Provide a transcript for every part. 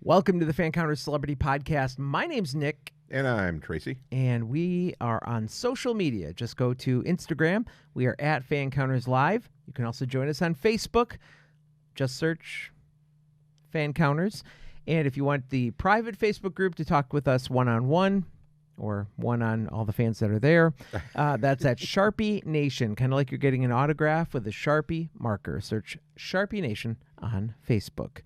Welcome to the Fan Counters Celebrity Podcast. My name's Nick. And I'm Tracy. And we are on social media. Just go to Instagram. We are at Fan Counters Live. You can also join us on Facebook. Just search Fan Counters. And if you want the private Facebook group to talk with us one-on-one, or one on all the fans that are there, that's at Sharpie Nation. Kind of like you're getting an autograph with a Sharpie marker. Search Sharpie Nation on Facebook.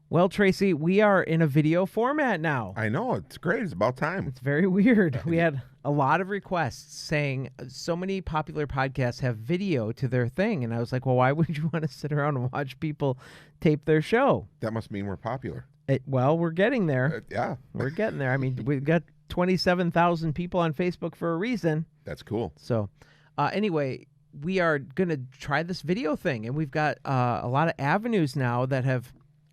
Well, Tracy, we are in a video format now. I know. It's great. It's about time. It's very weird. We had a lot of requests saying so many popular podcasts have video to their thing. And I was like, well, why would you want to sit around and watch people tape their show? That must mean we're popular. Well, we're getting there. Yeah. We're getting there. I mean, we've got 27,000 people on Facebook for a reason. That's cool. So anyway, we are going to try this video thing. And we've got a lot of avenues now that have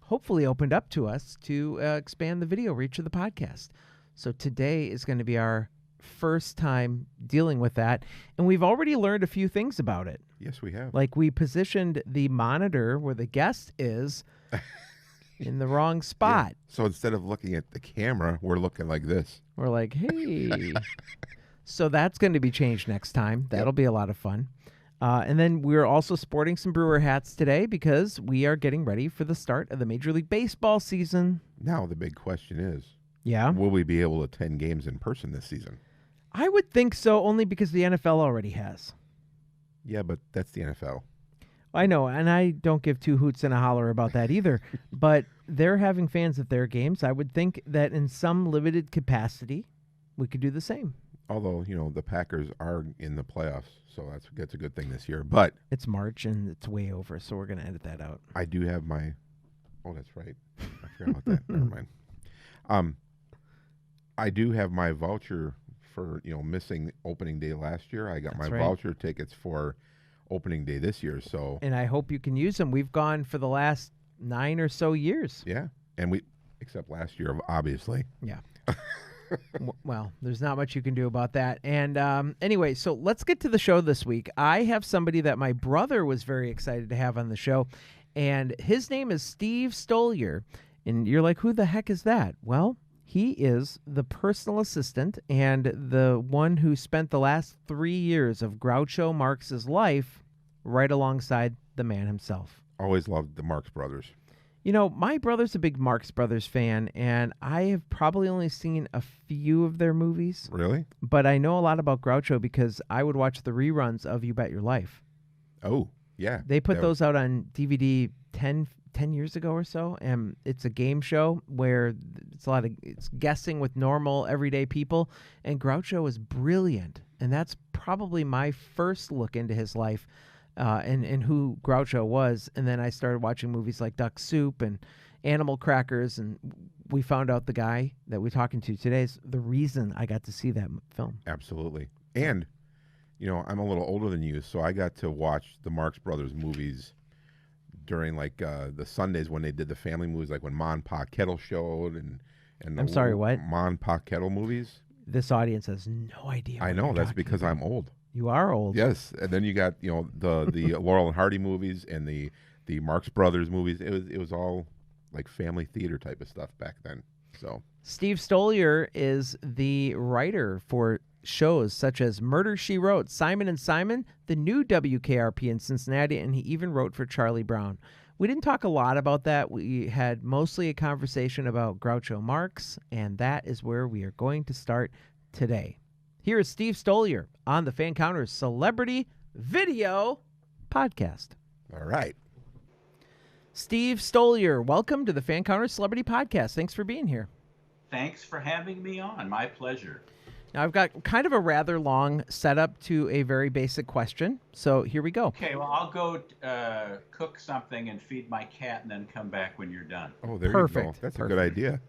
hopefully opened up to us to expand the video reach of the podcast. So today is going to be our first time dealing with that. And we've already learned a few things about it. Yes, we have. Like we positioned the monitor where the guest is in the wrong spot. Yeah. So instead of looking at the camera, we're looking like this. We're like, hey. So that's going to be changed next time. That'll be a lot of fun. And then we're also sporting some Brewer hats today because we are getting ready for the start of the Major League Baseball season. Now the big question is, yeah, will we be able to attend games in person this season? I would think so, only because the NFL already has. Yeah, but that's the NFL. I know, and I don't give two hoots and a holler about that either. But they're having fans at their games. I would think that in some limited capacity, we could do the same. Although, you know, the Packers are in the playoffs, so that's a good thing this year. But it's March, and it's way over, so we're going to edit that out. I do have my... Oh, that's right. I forgot about that. Never mind. I do have my voucher for, missing opening day last year. I got my voucher tickets for opening day this year, so... And I hope you can use them. We've gone for the last 9 or so years. Yeah, and except last year, obviously. Yeah. Well, there's not much you can do about that. And anyway, so let's get to the show this week. I have somebody that my brother was very excited to have on the show, and his name is Steve Stoliar. And you're like, who the heck is that? Well, he is the personal assistant and the one who spent the last 3 years of Groucho Marx's life right alongside the man himself. Always loved the Marx Brothers. You know, my brother's a big Marx Brothers fan, and I have probably only seen a few of their movies. Really? But I know a lot about Groucho because I would watch the reruns of You Bet Your Life. Oh, yeah. They put those out on DVD 10 years ago or so, and it's a game show where it's guessing with normal, everyday people, and Groucho is brilliant, and that's probably my first look into his life. And who Groucho was. And then I started watching movies like Duck Soup and Animal Crackers, and we found out the guy that we're talking to today is the reason I got to see that film. Absolutely. And, I'm a little older than you, so I got to watch the Marx Brothers movies during, the Sundays when they did the family movies, like when Ma and Pa Kettle showed and I'm sorry, what? Ma and Pa Kettle movies. This audience has no idea. I know, that's because I'm old. You are old. Yes, and then you got the Laurel and Hardy movies and the Marx Brothers movies. It was all like family theater type of stuff back then. So Steve Stoliar is the writer for shows such as Murder, She Wrote, Simon and Simon, the new WKRP in Cincinnati, and he even wrote for Charlie Brown. We didn't talk a lot about that. We had mostly a conversation about Groucho Marx, and that is where we are going to start today. Here is Steve Stoliar on the Fan Counters Celebrity Video Podcast. All right. Steve Stoliar, welcome to the Fan Counters Celebrity Podcast. Thanks for being here. Thanks for having me on. My pleasure. Now, I've got kind of a rather long setup to a very basic question, so here we go. Okay, well, I'll go cook something and feed my cat and then come back when you're done. Oh, there Perfect. you go. That's a good idea.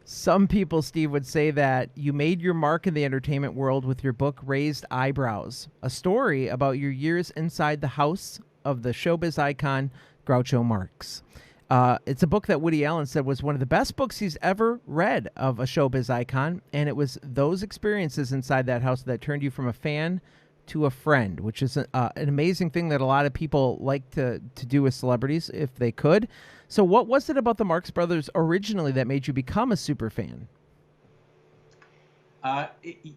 Some people, Steve, would say that you made your mark in the entertainment world with your book, Raised Eyebrows, a story about your years inside the house of the showbiz icon, Groucho Marx. It's a book that Woody Allen said was one of the best books he's ever read of a showbiz icon, and it was those experiences inside that house that turned you from a fan to a friend, which is an amazing thing that a lot of people like to do with celebrities if they could. So what was it about the Marx Brothers originally that made you become a super fan?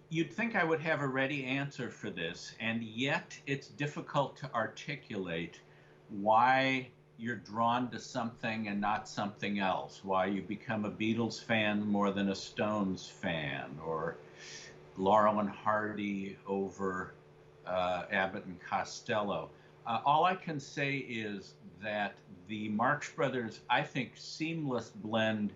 You'd think I would have a ready answer for this, and yet it's difficult to articulate why you're drawn to something and not something else, why you become a Beatles fan more than a Stones fan, or Laurel and Hardy over Abbott and Costello. All I can say is that the Marx Brothers, I think, seamless blend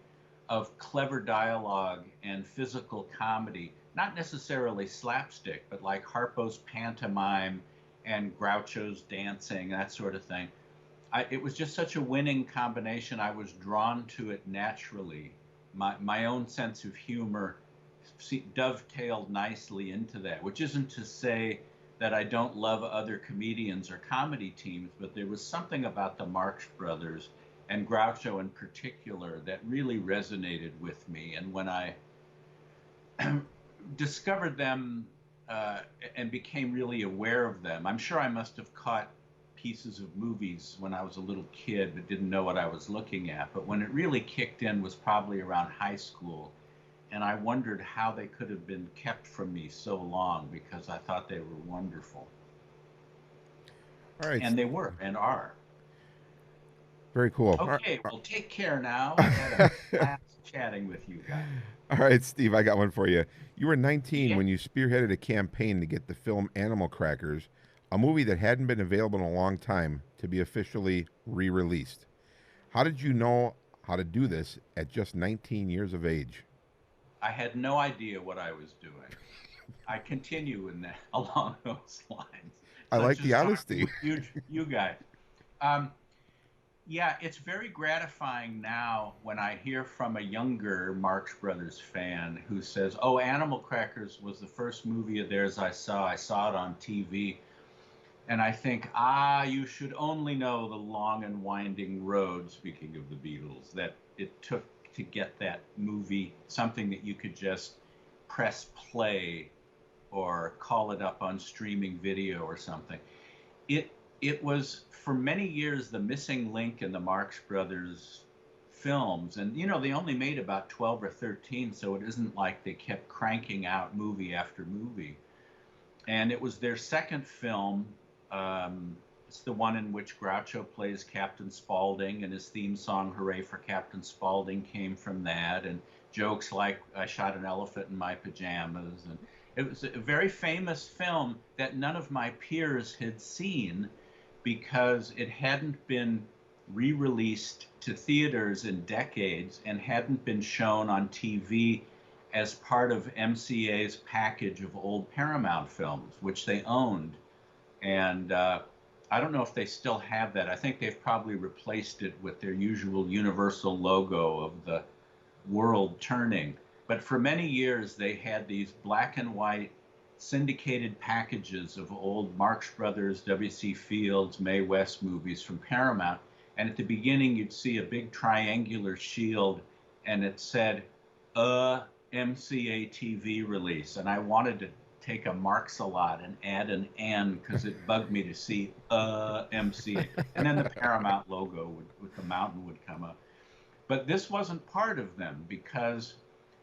of clever dialogue and physical comedy, not necessarily slapstick, but like Harpo's pantomime and Groucho's dancing, that sort of thing. It was just such a winning combination. I was drawn to it naturally. My own sense of humor dovetailed nicely into that, which isn't to say that I don't love other comedians or comedy teams, but there was something about the Marx Brothers and Groucho in particular that really resonated with me. And when I discovered them and became really aware of them, I'm sure I must have caught pieces of movies when I was a little kid but didn't know what I was looking at. But when it really kicked in was probably around high school. And I wondered how they could have been kept from me so long, because I thought they were wonderful. All right. And they were and are. Very cool. Okay, well, take care now. I had a blast chatting with you guys. All right, Steve, I got one for you. You were 19 Yeah. when you spearheaded a campaign to get the film Animal Crackers, a movie that hadn't been available in a long time, to be officially re-released. How did you know how to do this at just 19 years of age? I had no idea what I was doing. I continue in that along those lines. I like the honesty. You guys. Yeah, it's very gratifying now when I hear from a younger Marx Brothers fan who says, "Oh, Animal Crackers was the first movie of theirs I saw. I saw it on TV." And I think, you should only know the long and winding road, speaking of the Beatles, that it took to get that movie, something that you could just press play or call it up on streaming video or something. It was for many years the missing link in the Marx Brothers films. And, they only made about 12 or 13, so it isn't like they kept cranking out movie after movie. And it was their second film. It's the one in which Groucho plays Captain Spaulding, and his theme song, Hooray for Captain Spaulding, came from that. And jokes like, I shot an elephant in my pajamas. And it was a very famous film that none of my peers had seen because it hadn't been re-released to theaters in decades and hadn't been shown on TV as part of MCA's package of old Paramount films, which they owned. And I don't know if they still have that. I think they've probably replaced it with their usual Universal logo of the world turning. But for many years, they had these black and white syndicated packages of old Marx Brothers, W.C. Fields, Mae West movies from Paramount. And at the beginning, you'd see a big triangular shield, and it said, MCA TV release. And I wanted to take a Marx-a-lot and add an N because it bugged me to see MCA. And then the Paramount logo with the mountain would come up. But this wasn't part of them because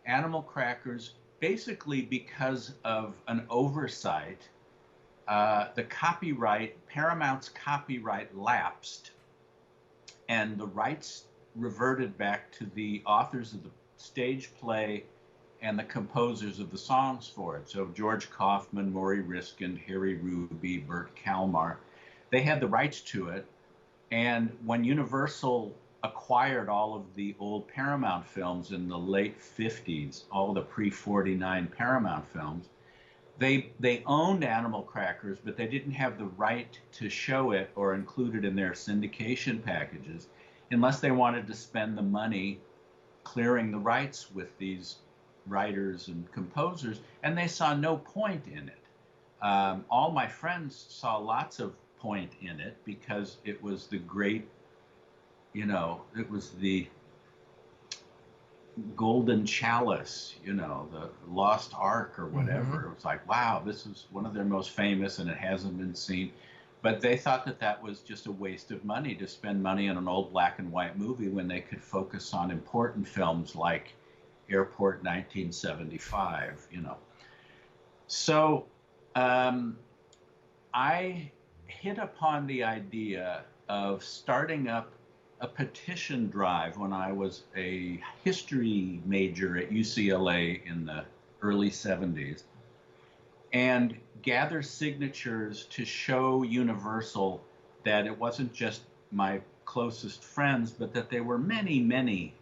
Animal Crackers, basically because of an oversight, the copyright, Paramount's copyright lapsed, and the rights reverted back to the authors of the stage play and the composers of the songs for it. So George Kaufman, Maury Riskind, Harry Ruby, Burt Kalmar, they had the rights to it. And when Universal acquired all of the old Paramount films in the late 50s, all the pre-49 Paramount films, they owned Animal Crackers, but they didn't have the right to show it or include it in their syndication packages unless they wanted to spend the money clearing the rights with these writers and composers, and they saw no point in it. All my friends saw lots of point in it because it was the great, it was the golden chalice, you know, the lost ark or whatever. It was like, wow, this is one of their most famous and it hasn't been seen. But they thought that that was just a waste of money to spend money on an old black and white movie when they could focus on important films like Airport 1975, you know. So I hit upon the idea of starting up a petition drive when I was a history major at UCLA in the early 70s and gather signatures to show Universal that it wasn't just my closest friends, but that there were many, many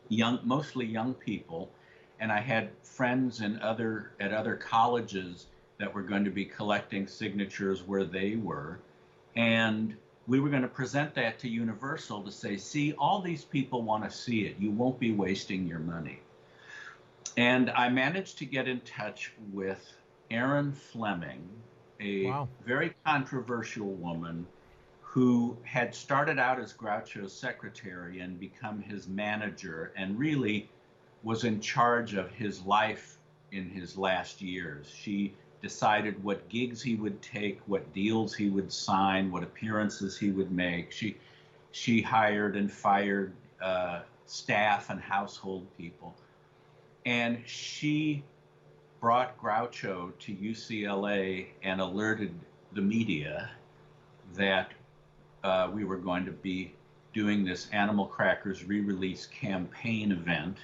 young, mostly young people. And I had friends at other colleges that were going to be collecting signatures where they were. And we were going to present that to Universal to say, see, all these people want to see it. You won't be wasting your money. And I managed to get in touch with Erin Fleming, a very controversial woman who had started out as Groucho's secretary and become his manager and really was in charge of his life in his last years. She decided what gigs he would take, what deals he would sign, what appearances he would make. She hired and fired staff and household people. And she brought Groucho to UCLA and alerted the media that we were going to be doing this Animal Crackers re-release campaign event.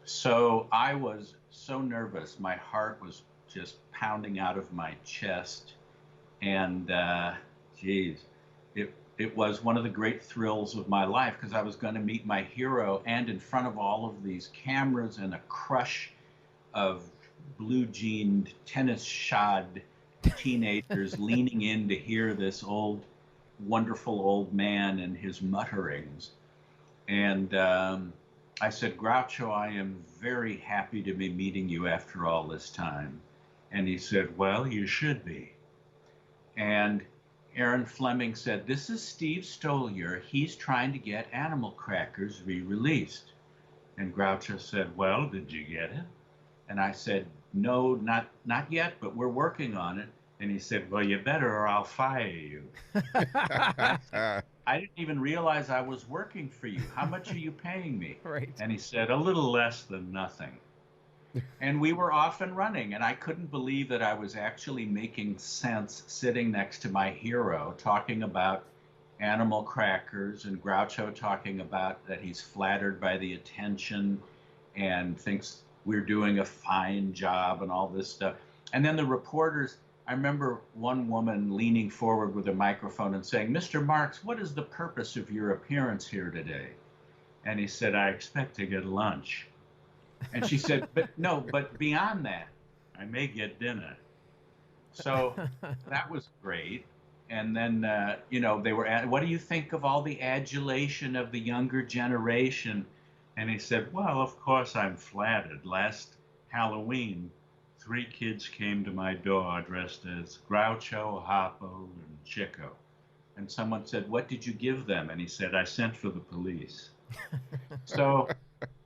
So I was so nervous. My heart was just pounding out of my chest. And geez, it was one of the great thrills of my life because I was going to meet my hero and in front of all of these cameras and a crush of blue-jeaned, tennis-shod teenagers leaning in to hear this wonderful old man and his mutterings. And I said, Groucho, I am very happy to be meeting you after all this time. And he said, well, you should be. And Erin Fleming said, this is Steve Stoliar. He's trying to get Animal Crackers re-released. And Groucho said, well, did you get it? And I said, no, not yet, but we're working on it. And he said, well, you better or I'll fire you. I didn't even realize I was working for you. How much are you paying me? Right. And he said, a little less than nothing. And we were off and running. And I couldn't believe that I was actually making sense sitting next to my hero talking about Animal Crackers and Groucho talking about that he's flattered by the attention and thinks we're doing a fine job and all this stuff. And then the reporters, I remember one woman leaning forward with a microphone and saying, Mr. Marx, what is the purpose of your appearance here today? And he said, I expect to get lunch. And she said, but beyond that, I may get dinner. So that was great. And then, they were, what do you think of all the adulation of the younger generation? And he said, well, of course I'm flattered. Last Halloween, 3 kids came to my door dressed as Groucho, Harpo, and Chico. And someone said, what did you give them? And he said, I sent for the police. So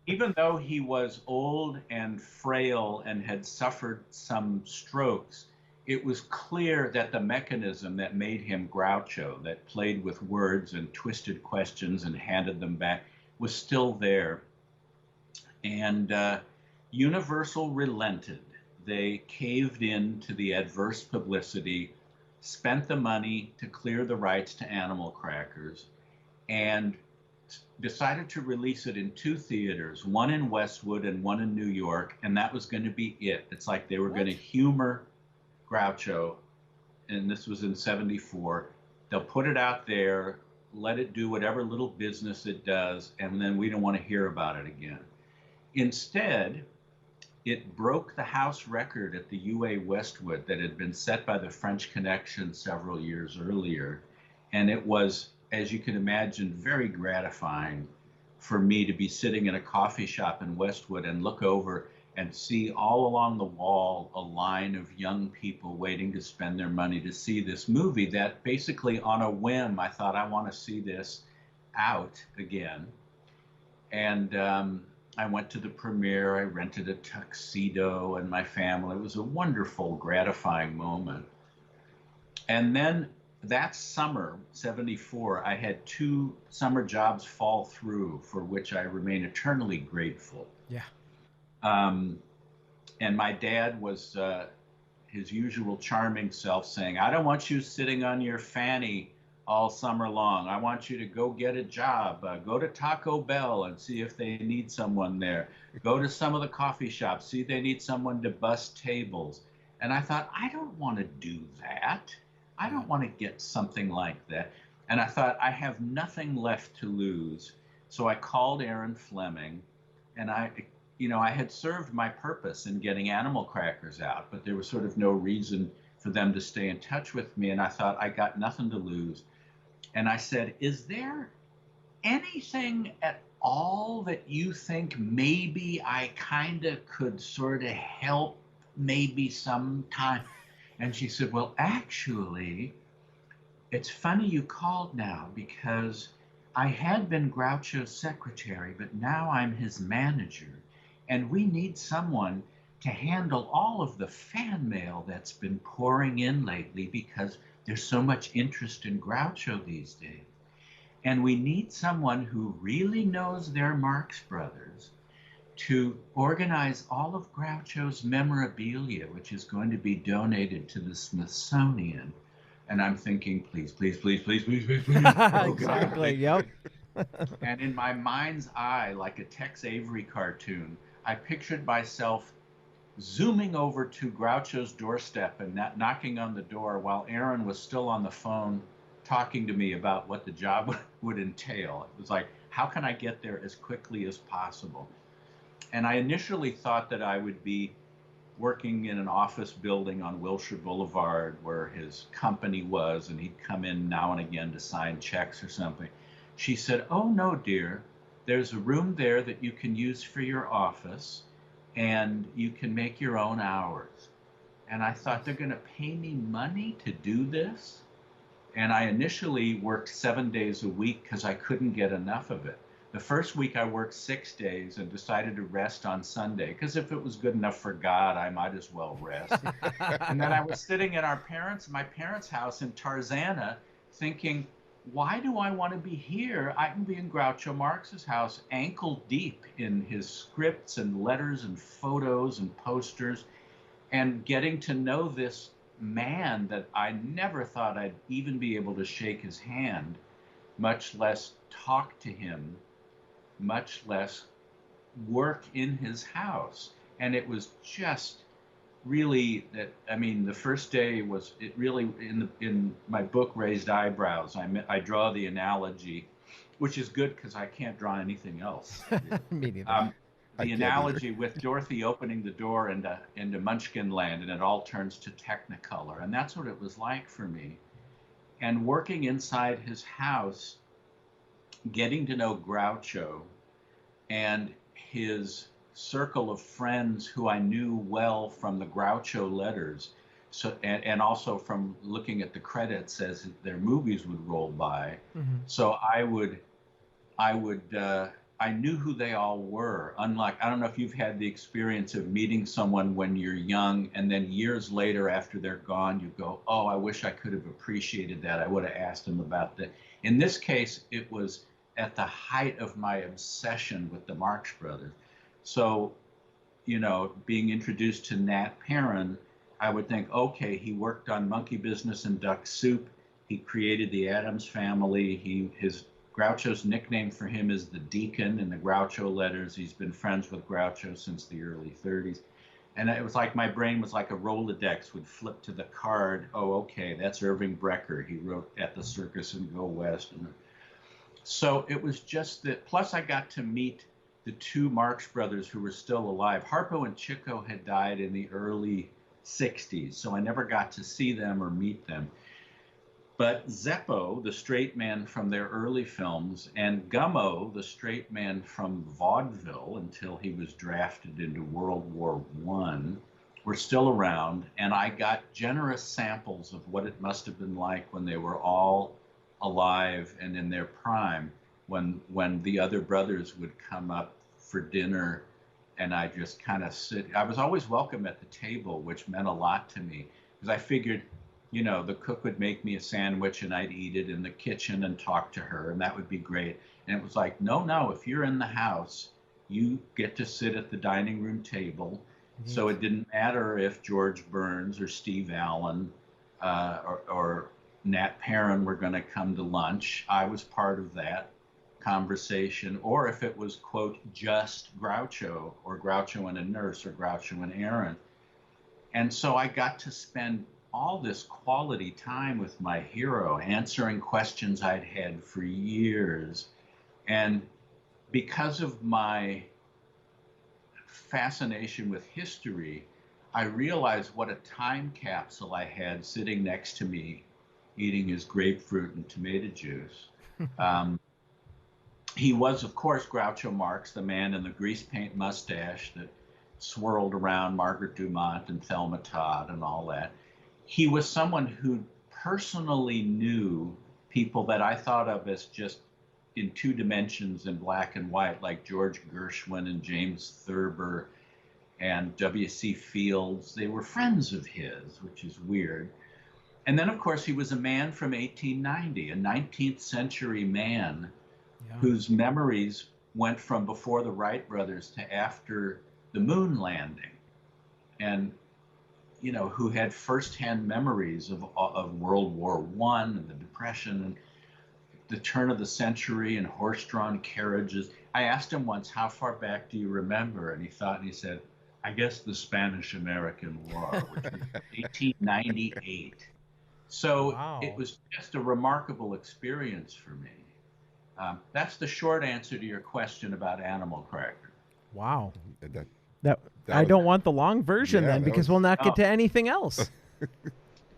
even though he was old and frail and had suffered some strokes, it was clear that the mechanism that made him Groucho, that played with words and twisted questions and handed them back, was still there. And Universal relented. They caved in to the adverse publicity, spent the money to clear the rights to Animal Crackers, and decided to release it in 2 theaters, one in Westwood and one in New York, and that was going to be it. It's like they were going to humor Groucho, and this was in 74. They'll put it out there, let it do whatever little business it does, and then we don't want to hear about it again. Instead, it broke the house record at the UA Westwood that had been set by the French Connection several years earlier. And it was, as you can imagine, very gratifying for me to be sitting in a coffee shop in Westwood and look over and see all along the wall a line of young people waiting to spend their money to see this movie that basically on a whim, I thought I want to see this out again. And I went to the premiere. I rented a tuxedo and my family. It was a wonderful, gratifying moment. And then that summer, 74, I had 2 summer jobs fall through for which I remain eternally grateful. Yeah. Um, and my dad was his usual charming self saying, I don't want you sitting on your fanny all summer long. I want you to go get a job. Go to Taco Bell and see if they need someone there. Go to some of the coffee shops, see if they need someone to bus tables. And I thought, I don't want to do that. I don't want to get something like that. And I thought, I have nothing left to lose. So I called Erin Fleming, and I had served my purpose in getting animal crackers out, but there was sort of no reason for them to stay in touch with me. And I thought, I got nothing to lose. And I said, is there anything at all that you think maybe I kind of could sort of help maybe sometime? And she said, well, actually, it's funny you called now because I had been Groucho's secretary, but now I'm his manager. And we need someone to handle all of the fan mail that's been pouring in lately because there's so much interest in Groucho these days. And we need someone who really knows their Marx Brothers to organize all of Groucho's memorabilia, which is going to be donated to the Smithsonian. And I'm thinking, please, please, please, please, please, please, please. Oh, Exactly, yep. And in my mind's eye, like a Tex Avery cartoon, I pictured myself zooming over to Groucho's doorstep and knocking on the door while Erin was still on the phone talking to me about what the job would entail. It was like, how can I get there as quickly as possible? And I initially thought that I would be working in an office building on Wilshire Boulevard where his company was, and he'd come in now and again to sign checks or something. She said, oh, no, dear, there's a room there that you can use for your office, and you can make your own hours. And I thought, they're going to pay me money to do this? And I initially worked 7 days a week because I couldn't get enough of it. The first week I worked 6 days and decided to rest on Sunday because if it was good enough for God, I might as well rest. And then I was sitting in my parents' house in Tarzana thinking, why do I want to be here? I can be in Groucho Marx's house ankle deep in his scripts and letters and photos and posters and getting to know this man that I never thought I'd even be able to shake his hand, much less talk to him, much less work in his house. And it was just really that, I mean, the first day was, it really, in my book, Raised Eyebrows, I draw the analogy, which is good because I can't draw anything else. Me neither. The analogy with Dorothy opening the door into Munchkin Land, and it all turns to Technicolor. And that's what it was like for me. And working inside his house, getting to know Groucho and his circle of friends who I knew well from the Groucho letters, so and also from looking at the credits as their movies would roll by. Mm-hmm. So I knew who they all were. Unlike, I don't know if you've had the experience of meeting someone when you're young and then years later after they're gone, you go, oh, I wish I could have appreciated that. I would have asked them about that. In this case, it was at the height of my obsession with the Marx Brothers. So, being introduced to Nat Perrin, I would think, okay, he worked on Monkey Business and Duck Soup. He created the Addams Family. Groucho's nickname for him is the Deacon in the Groucho letters. He's been friends with Groucho since the early 30s. And it was like my brain was like a Rolodex would flip to the card. Oh, okay, that's Irving Brecker. He wrote At the Circus and Go West. And so it was just that. Plus, I got to meet the 2 Marx Brothers who were still alive. Harpo and Chico had died in the early 60s, so I never got to see them or meet them. But Zeppo, the straight man from their early films, and Gummo, the straight man from vaudeville until he was drafted into World War I, were still around, and I got generous samples of what it must have been like when they were all alive and in their prime. when the other brothers would come up for dinner, and I just kind of sit. I was always welcome at the table, which meant a lot to me because I figured, the cook would make me a sandwich and I'd eat it in the kitchen and talk to her, and that would be great. And it was like, no, if you're in the house, you get to sit at the dining room table. Mm-hmm. So it didn't matter if George Burns or Steve Allen or Nat Perrin were going to come to lunch. I was part of that conversation, or if it was, quote, just Groucho, or Groucho and a nurse, or Groucho and Erin. And so I got to spend all this quality time with my hero, answering questions I'd had for years. And because of my fascination with history, I realized what a time capsule I had sitting next to me, eating his grapefruit and tomato juice. He was, of course, Groucho Marx, the man in the grease paint mustache that swirled around Margaret Dumont and Thelma Todd and all that. He was someone who personally knew people that I thought of as just in two dimensions in black and white, like George Gershwin and James Thurber and W.C. Fields. They were friends of his, which is weird. And then, of course, he was a man from 1890, a 19th century man whose memories went from before the Wright brothers to after the moon landing, and who had firsthand memories of World War I and the Depression and the turn of the century and horse-drawn carriages. I asked him once, how far back do you remember? And he thought, and he said, I guess the Spanish-American War, which was 1898. So wow. It was just a remarkable experience for me. That's the short answer to your question about Animal Cracker. Wow. I don't want the long version then, because we'll not get to anything else.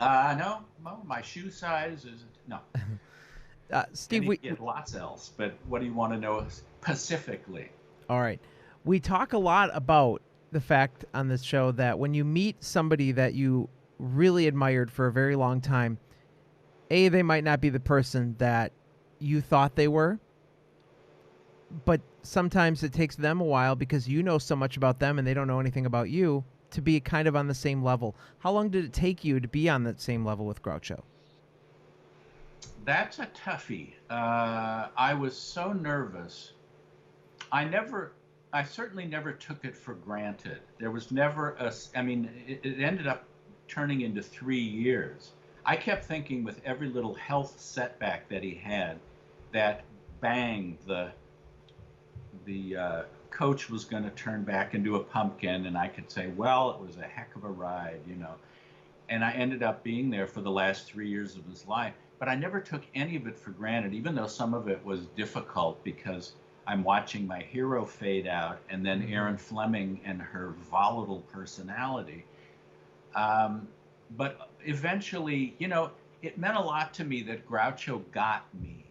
No, my shoe size is no. Steve, we get lots else, but what do you want to know specifically? All right. We talk a lot about the fact on this show that when you meet somebody that you really admired for a very long time, they might not be the person that you thought they were, but sometimes it takes them a while because you know so much about them and they don't know anything about you to be kind of on the same level. How long did it take you to be on that same level with Groucho? That's a toughie. I was so nervous. I certainly never took it for granted. There was never it ended up turning into 3 years. I kept thinking with every little health setback that he had, that bang, the coach was going to turn back into a pumpkin, and I could say, well, it was a heck of a ride, And I ended up being there for the last 3 years of his life. But I never took any of it for granted, even though some of it was difficult because I'm watching my hero fade out, and then Erin Fleming and her volatile personality. But eventually, it meant a lot to me that Groucho got me,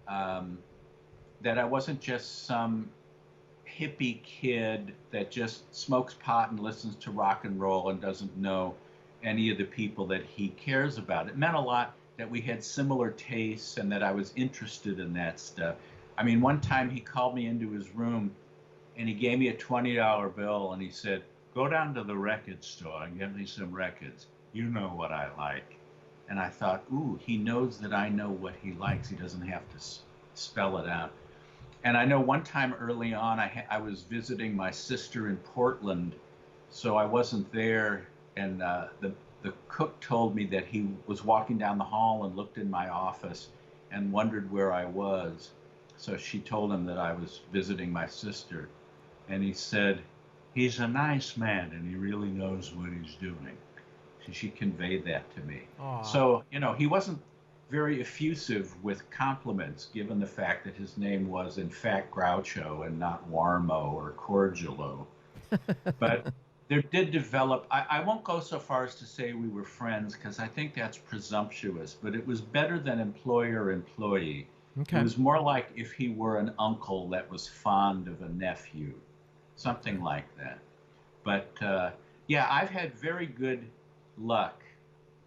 that I wasn't just some hippie kid that just smokes pot and listens to rock and roll and doesn't know any of the people that he cares about. It meant a lot that we had similar tastes and that I was interested in that stuff. I mean, one time he called me into his room and he gave me a $20 bill and he said, go down to the record store and get me some records. You know what I like. And I thought, ooh, he knows that I know what he likes. He doesn't have to spell it out. And I know one time early on, I was visiting my sister in Portland, so I wasn't there. And the cook told me that he was walking down the hall and looked in my office and wondered where I was. So she told him that I was visiting my sister. And he said, he's a nice man and he really knows what he's doing. So she conveyed that to me. Aww. So, he wasn't very effusive with compliments, given the fact that his name was, in fact, Groucho and not Warmo or Cordialo. But there did develop, I won't go so far as to say we were friends, because I think that's presumptuous, but it was better than employer-employee. Okay. It was more like if he were an uncle that was fond of a nephew, something like that. But, yeah, I've had very good luck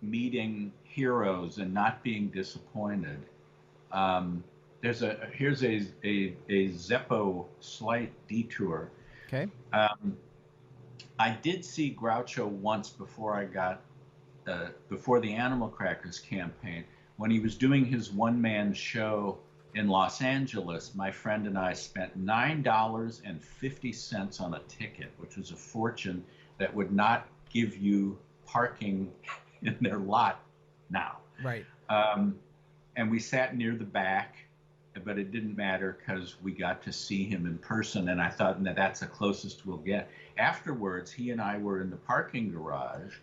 meeting heroes and not being disappointed. There here's a Zeppo slight detour. Okay. I did see Groucho once before I got before the Animal Crackers campaign, when he was doing his one-man show in Los Angeles. My friend and I spent $9.50 on a ticket, which was a fortune that would not give you parking in their lot now. Right. And we sat near the back, but it didn't matter because we got to see him in person, and I thought, no, that's the closest we'll get. Afterwards, he and I were in the parking garage,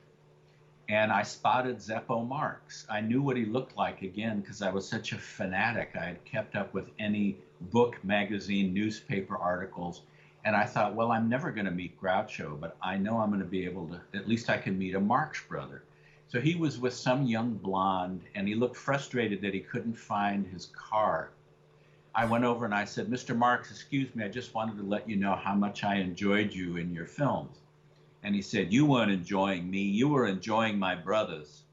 and I spotted Zeppo Marx. I knew what he looked like again because I was such a fanatic. I had kept up with any book, magazine, newspaper articles, and I thought, well, I'm never going to meet Groucho, but I know I'm going to be able to, at least I can meet a Marx brother. So he was with some young blonde, and he looked frustrated that he couldn't find his car. I went over and I said, Mr. Marx, excuse me, I just wanted to let you know how much I enjoyed you in your films. And he said, you weren't enjoying me, you were enjoying my brothers.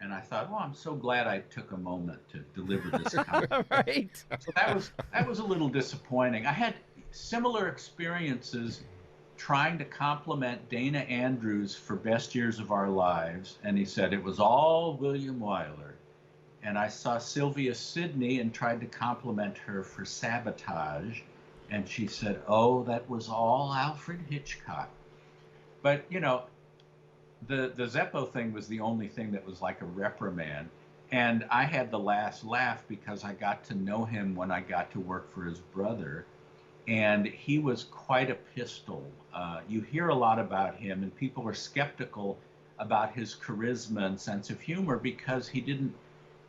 And I thought, well, I'm so glad I took a moment to deliver this comment. Right. So that was a little disappointing. I had similar experiences trying to compliment Dana Andrews for Best Years of Our Lives, and he said it was all William Wyler. And I saw Sylvia Sidney and tried to compliment her for Sabotage, and she said, oh, that was all Alfred Hitchcock. But, you know, the Zeppo thing was the only thing that was like a reprimand. And I had the last laugh because I got to know him when I got to work for his brother. And he was quite a pistol. You hear a lot about him, and people are skeptical about his charisma and sense of humor because he didn't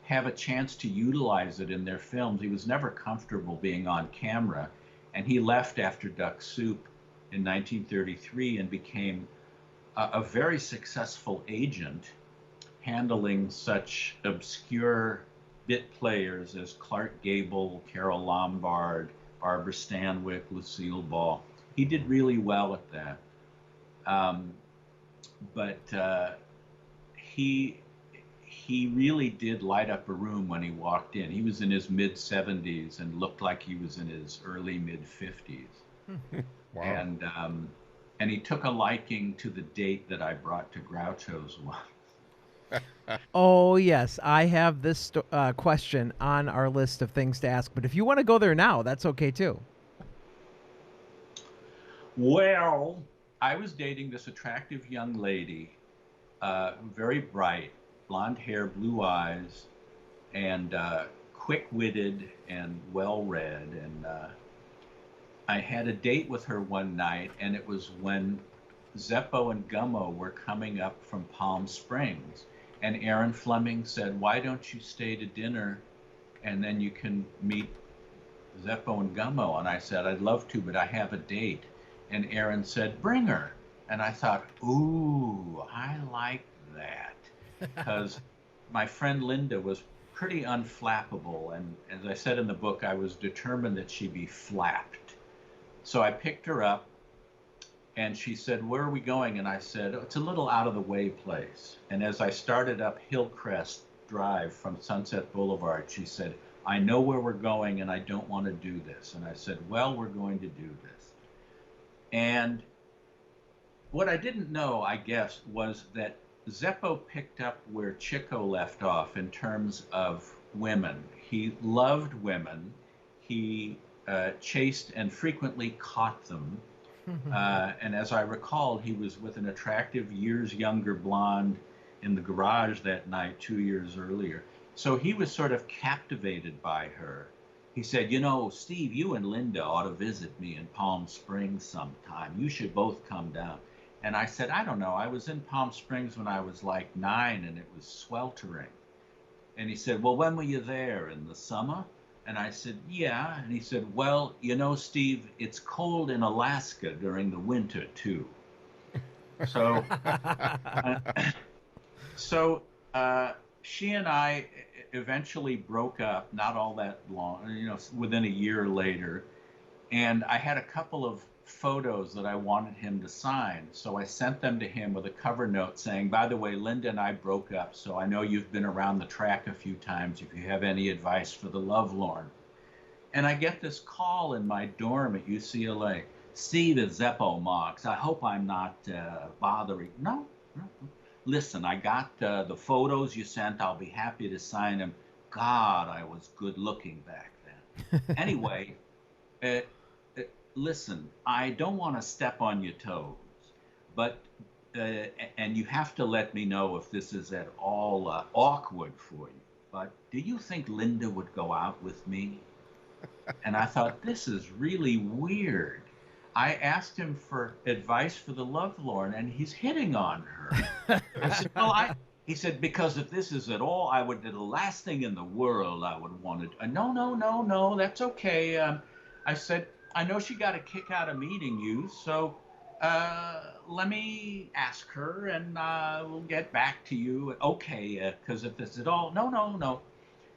have a chance to utilize it in their films. He was never comfortable being on camera. And he left after Duck Soup in 1933 and became a very successful agent, handling such obscure bit players as Clark Gable, Carol Lombard, Barbara Stanwyck, Lucille Ball. He did really well at that. But he really did light up a room when he walked in. He was in his mid-70s and looked like he was in his early mid-50s. Wow. And he took a liking to the date that I brought to Groucho's one. Oh, yes. I have this question on our list of things to ask, but if you want to go there now, that's okay too. Well, I was dating this attractive young lady, very bright, blonde hair, blue eyes, and quick-witted and well-read. And I had a date with her one night, and it was when Zeppo and Gummo were coming up from Palm Springs. And Erin Fleming said, why don't you stay to dinner and then you can meet Zeppo and Gummo? And I said, I'd love to, but I have a date. And Erin said, bring her. And I thought, ooh, I like that. Because my friend Linda was pretty unflappable. And as I said in the book, I was determined that she be flapped. So I picked her up, and she said, where are we going? And I said, oh, it's a little out of the way place. And as I started up Hillcrest Drive from Sunset Boulevard, she said, I know where we're going, and I don't want to do this. And I said, well, we're going to do this. And what I didn't know, I guess, was that Zeppo picked up where Chico left off in terms of women. He loved women. He chased and frequently caught them. And as I recall, he was with an attractive years younger blonde in the garage that night 2 years earlier. So he was sort of captivated by her. He said, you know, Steve, you and Linda ought to visit me in Palm Springs sometime. You should both come down. And I said, I don't know. I was in Palm Springs when I was like 9 and it was sweltering. And he said, well, when were you there? In the summer? And I said, yeah. And he said, well, you know, Steve, it's cold in Alaska during the winter, too. So, she and I eventually broke up, not all that long, you know, within a year later. And I had a couple of photos that I wanted him to sign. So I sent them to him with a cover note saying, by the way, Linda and I broke up, so I know you've been around the track a few times if you have any advice for the lovelorn. And I get this call in my dorm at UCLA. Steve, it's Zeppo, Marx. I hope I'm not bothering. No. Listen, I got the photos you sent. I'll be happy to sign them. God, I was good looking back then. Anyway, listen, I don't want to step on your toes, but, and you have to let me know if this is at all awkward for you, but do you think Linda would go out with me? And I thought, this is really weird. I asked him for advice for the lovelorn, and he's hitting on her. I said, well, he said, because if this is at all, I would, the last thing in the world I would want to, no, that's okay. I said, I know she got a kick out of meeting you, so let me ask her, and we'll get back to you. Okay, because if this is at all, no.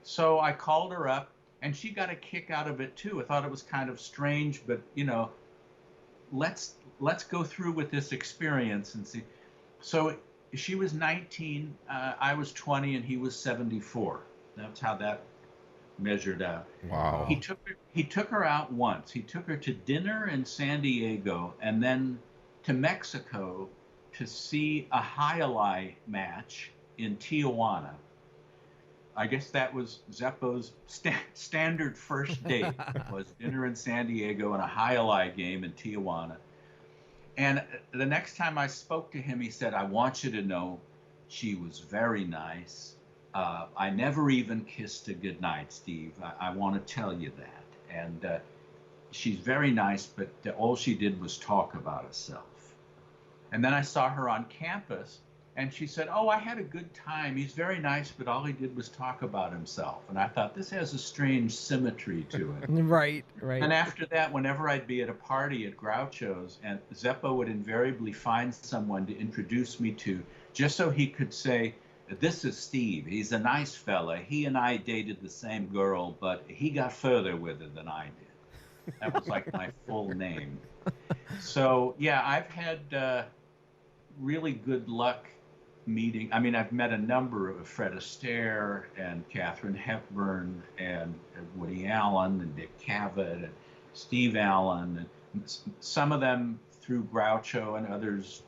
So I called her up, and she got a kick out of it too. I thought it was kind of strange, but let's go through with this experience and see. So she was 19, I was 20, and he was 74. That's how that measured out. Wow. He took her out once. He took her to dinner in San Diego and then to Mexico to see a highlight match in Tijuana. I guess that was Zeppo's standard first date, was dinner in San Diego and a highlight game in Tijuana. And the next time I spoke to him, he said, I want you to know she was very nice. I never even kissed a goodnight, Steve. I want to tell you that. And she's very nice, but all she did was talk about herself. And then I saw her on campus, and she said, oh, I had a good time. He's very nice, but all he did was talk about himself. And I thought, this has a strange symmetry to it. Right. And after that, whenever I'd be at a party at Groucho's, and Zeppo would invariably find someone to introduce me to, just so he could say, this is Steve. He's a nice fella. He and I dated the same girl, but he got further with her than I did. That was like my full name. So, yeah, I've had really good luck meeting. I mean, I've met a number of Fred Astaire and Katharine Hepburn and Woody Allen and Dick Cavett and Steve Allen, and some of them through Groucho and others,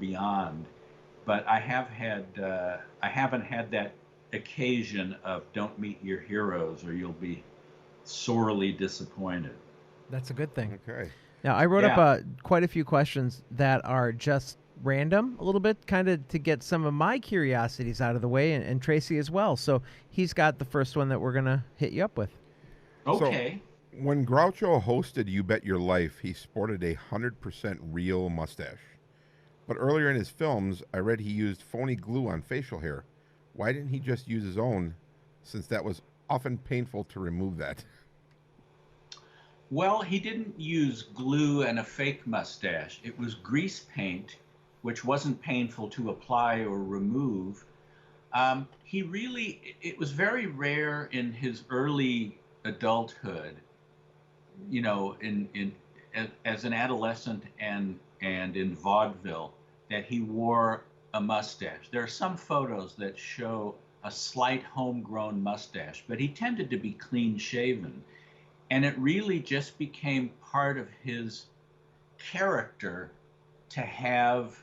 beyond. But I haven't had that occasion of don't meet your heroes or you'll be sorely disappointed. That's a good thing. Okay. Now, I wrote up quite a few questions that are just random a little bit, kind of to get some of my curiosities out of the way, and Tracy as well. So he's got the first one that we're going to hit you up with. Okay. So, when Groucho hosted You Bet Your Life, he sported a 100% real mustache. But earlier in his films, I read he used phony glue on facial hair. Why didn't he just use his own, since that was often painful to remove that? Well, he didn't use glue and a fake mustache. It was grease paint, which wasn't painful to apply or remove. It was very rare in his early adulthood, as an adolescent and in vaudeville, that he wore a mustache. There are some photos that show a slight homegrown mustache, but he tended to be clean shaven. And it really just became part of his character to have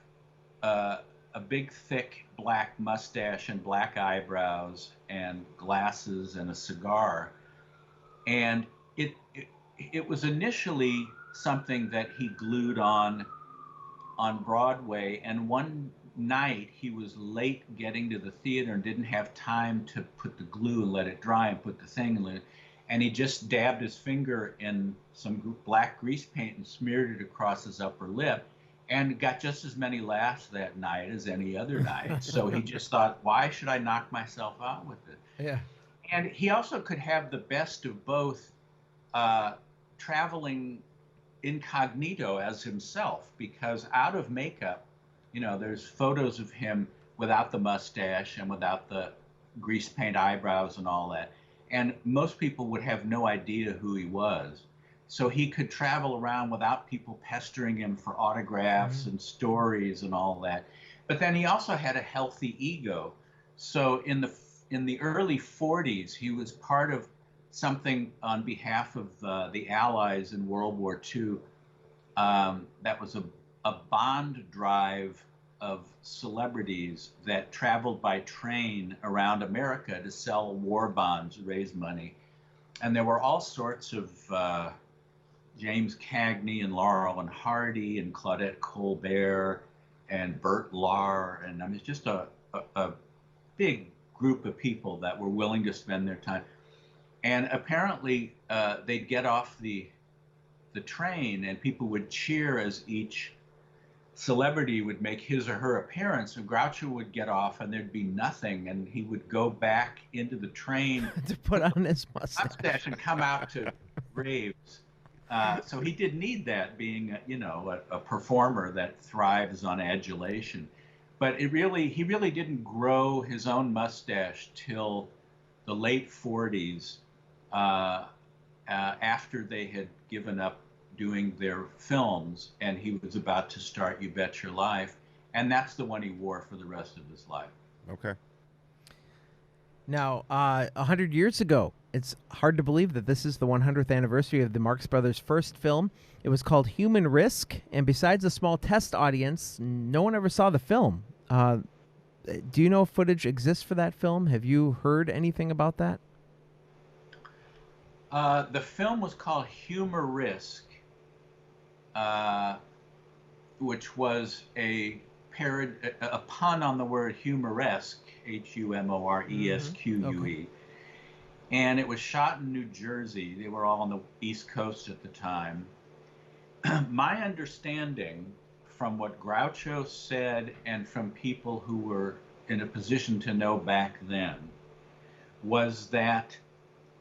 a big, thick black mustache and black eyebrows and glasses and a cigar. And it was initially something that he glued on Broadway. And one night he was late getting to the theater and didn't have time to put the glue and let it dry and put the thing in it. And he just dabbed his finger in some black grease paint and smeared it across his upper lip, and got just as many laughs that night as any other night. So he just thought, why should I knock myself out with it? Yeah. And he also could have the best of both, traveling incognito as himself, because out of makeup, there's photos of him without the mustache and without the grease paint eyebrows and all that. And most people would have no idea who he was. so he could travel around without people pestering him for autographs and stories and all that. But then he also had a healthy ego. So in the early 40s, he was part of something on behalf of the Allies in World War II. That was a bond drive of celebrities that traveled by train around America to sell war bonds, raise money. And there were all sorts of James Cagney and Laurel and Hardy and Claudette Colbert and Bert Lahr. And I mean, it's just a big group of people that were willing to spend their time. And apparently they'd get off the train and people would cheer as each celebrity would make his or her appearance, and Groucho would get off and there'd be nothing, and he would go back into the train to put on his mustache and come out to raves. So he did need that, being a performer that thrives on adulation. But he really didn't grow his own mustache till the late 40s, after they had given up doing their films, and he was about to start You Bet Your Life, and that's the one he wore for the rest of his life. Okay. Now, 100 years ago, it's hard to believe that this is the 100th anniversary of the Marx Brothers' first film. It was called Human Risk, and besides a small test audience, no one ever saw the film. Do you know if footage exists for that film? Have you heard anything about that? The film was called Humor Risk, which was a pun on the word humoresque, Humoresque. Okay. And it was shot in New Jersey. They were all on the East Coast at the time. My understanding, from what Groucho said and from people who were in a position to know back then, was that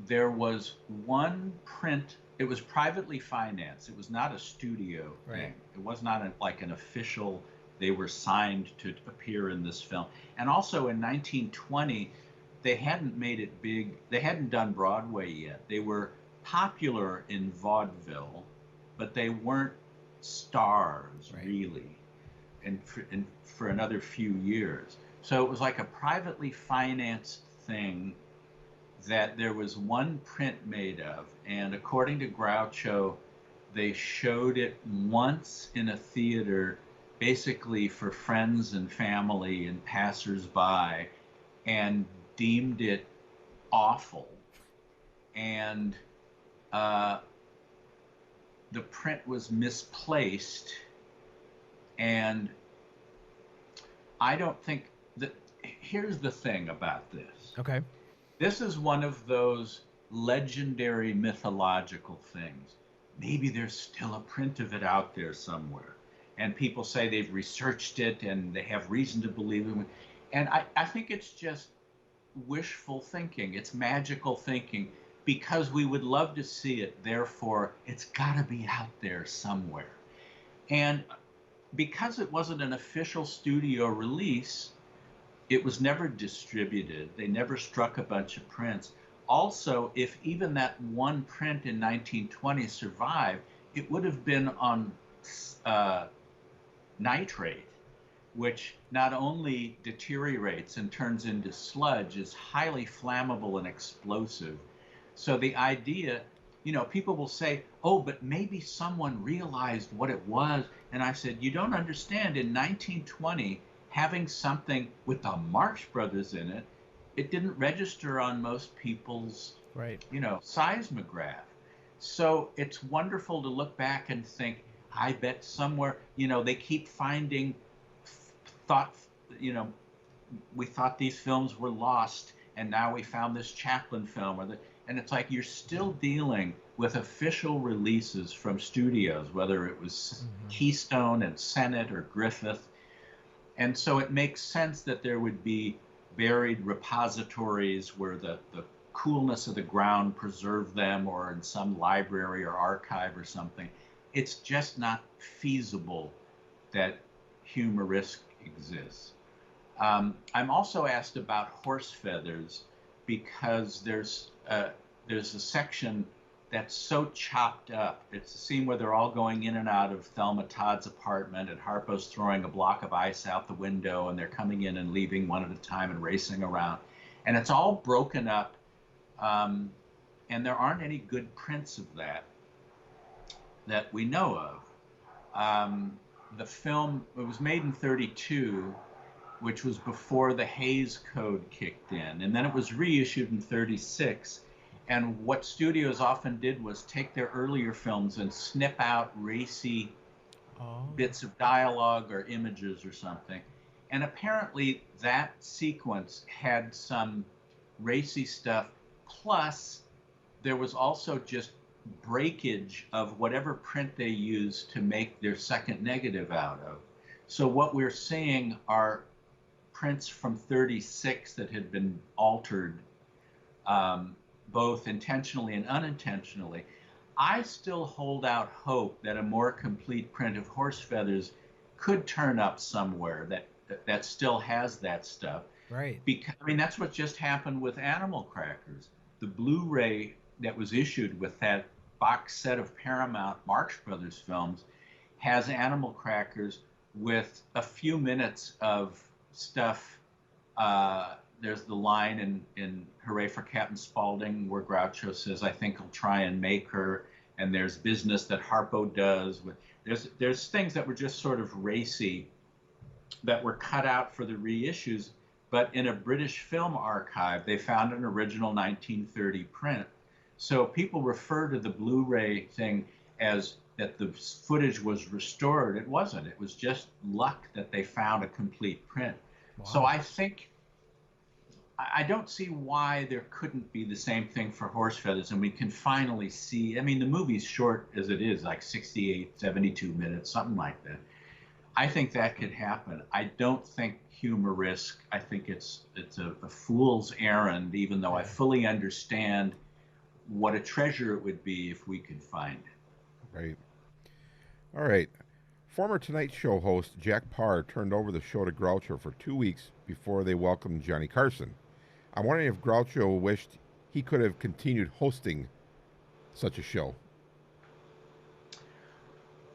there was one print. It was privately financed. It was not a studio thing. It was not like an official, they were signed to appear in this film. And also in 1920, they hadn't made it big. They hadn't done Broadway yet. They were popular in vaudeville, but they weren't stars really, and for another few years. So it was like a privately financed thing that there was one print made of, and according to Groucho, they showed it once in a theater, basically for friends and family and passersby, and deemed it awful. And the print was misplaced, and I don't think that. Here's the thing about this. Okay. This is one of those legendary mythological things. Maybe there's still a print of it out there somewhere. And people say they've researched it and they have reason to believe it. And I think it's just wishful thinking. It's magical thinking, because we would love to see it. Therefore, it's got to be out there somewhere. And because it wasn't an official studio release, it was never distributed. They never struck a bunch of prints. Also, if even that one print in 1920 survived, it would have been on nitrate, which not only deteriorates and turns into sludge, is highly flammable and explosive. So the idea, people will say, oh, but maybe someone realized what it was. And I said, you don't understand. In 1920, having something with the Marx Brothers in it, it didn't register on most people's, seismograph. So it's wonderful to look back and think, I bet somewhere, they keep finding we thought these films were lost, and now we found this Chaplin film, and it's like you're still dealing with official releases from studios, whether it was Keystone and Senate or Griffith. And so it makes sense that there would be buried repositories where the coolness of the ground preserved them, or in some library or archive or something. It's just not feasible that Humor Risk exists. I'm also asked about horse feathers, because there's a section that's so chopped up. It's a scene where they're all going in and out of Thelma Todd's apartment, and Harpo's throwing a block of ice out the window, and they're coming in and leaving one at a time and racing around. And it's all broken up, and there aren't any good prints of that we know of. The film, it was made in 1932, which was before the Hays Code kicked in, and then it was reissued in 1936. And what studios often did was take their earlier films and snip out racy bits of dialogue or images or something. And apparently that sequence had some racy stuff, plus there was also just breakage of whatever print they used to make their second negative out of. So what we're seeing are prints from 1936 that had been altered, both intentionally and unintentionally. I still hold out hope that a more complete print of Horse Feathers could turn up somewhere that still has that stuff. Right. Because, I mean, that's what just happened with Animal Crackers. The Blu-ray that was issued with that box set of Paramount Marx Brothers films has Animal Crackers with a few minutes of stuff. There's the line in Hooray for Captain Spaulding where Groucho says, "I think I'll try and make her." And there's business that Harpo does. There's things that were just sort of racy that were cut out for the reissues. But in a British film archive, they found an original 1930 print. So people refer to the Blu-ray thing as that the footage was restored. It wasn't. It was just luck that they found a complete print. Wow. So I don't see why there couldn't be the same thing for Horse Feathers, and we can finally see. I mean, the movie's short as it is, like 68, 72 minutes, something like that. I think that could happen. I don't think humorous. I think it's a fool's errand, even though I fully understand what a treasure it would be if we could find it. Right. All right. Former Tonight Show host Jack Paar turned over the show to Groucho for 2 weeks before they welcomed Johnny Carson. I'm wondering if Groucho wished he could have continued hosting such a show.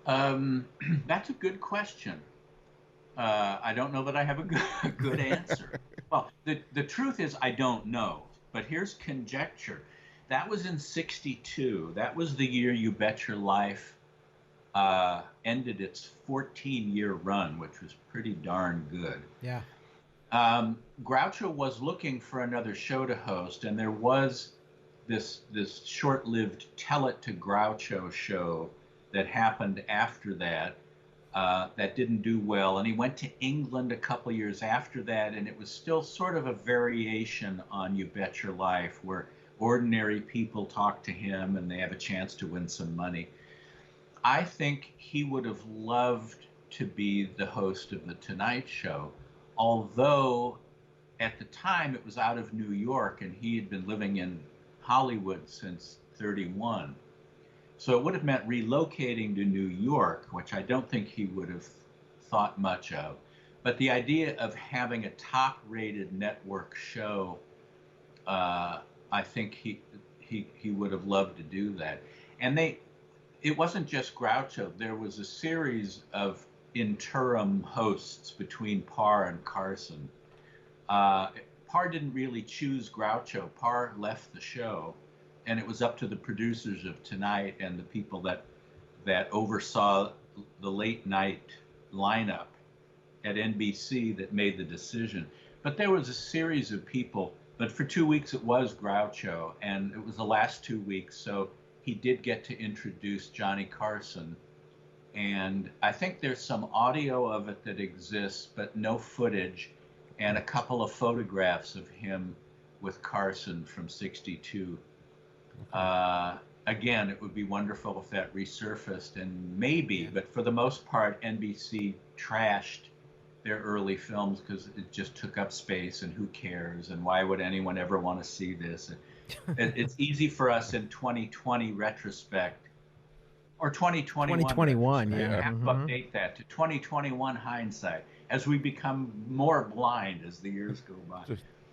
That's a good question. I don't know that I have a good answer. Well, the truth is I don't know, but here's conjecture. That was in 1962. That was the year You Bet Your Life ended its 14-year run, which was pretty darn good. Yeah. Groucho was looking for another show to host, and there was this short-lived Tell It to Groucho show that happened after that that didn't do well. And he went to England a couple years after that, and it was still sort of a variation on You Bet Your Life, where ordinary people talk to him and they have a chance to win some money. I think he would have loved to be the host of The Tonight Show, although at the time it was out of New York and he had been living in Hollywood since 1931. So it would have meant relocating to New York, which I don't think he would have thought much of. But the idea of having a top-rated network show, I think he would have loved to do that. And it wasn't just Groucho. There was a series of interim hosts between Paar and Carson. Paar didn't really choose Groucho. Paar left the show, and it was up to the producers of Tonight and the people that oversaw the late night lineup at NBC that made the decision. But there was a series of people. But for 2 weeks it was Groucho, and it was the last 2 weeks, so he did get to introduce Johnny Carson. And I think there's some audio of it that exists, but no footage, and a couple of photographs of him with Carson from 1962. Again, it would be wonderful if that resurfaced, and maybe, but for the most part, NBC trashed their early films because it just took up space, and who cares, and why would anyone ever want to see this? It's easy for us in 2020 retrospect, or 2021. Yeah. I have to update that to 2021 hindsight as we become more blind as the years go by.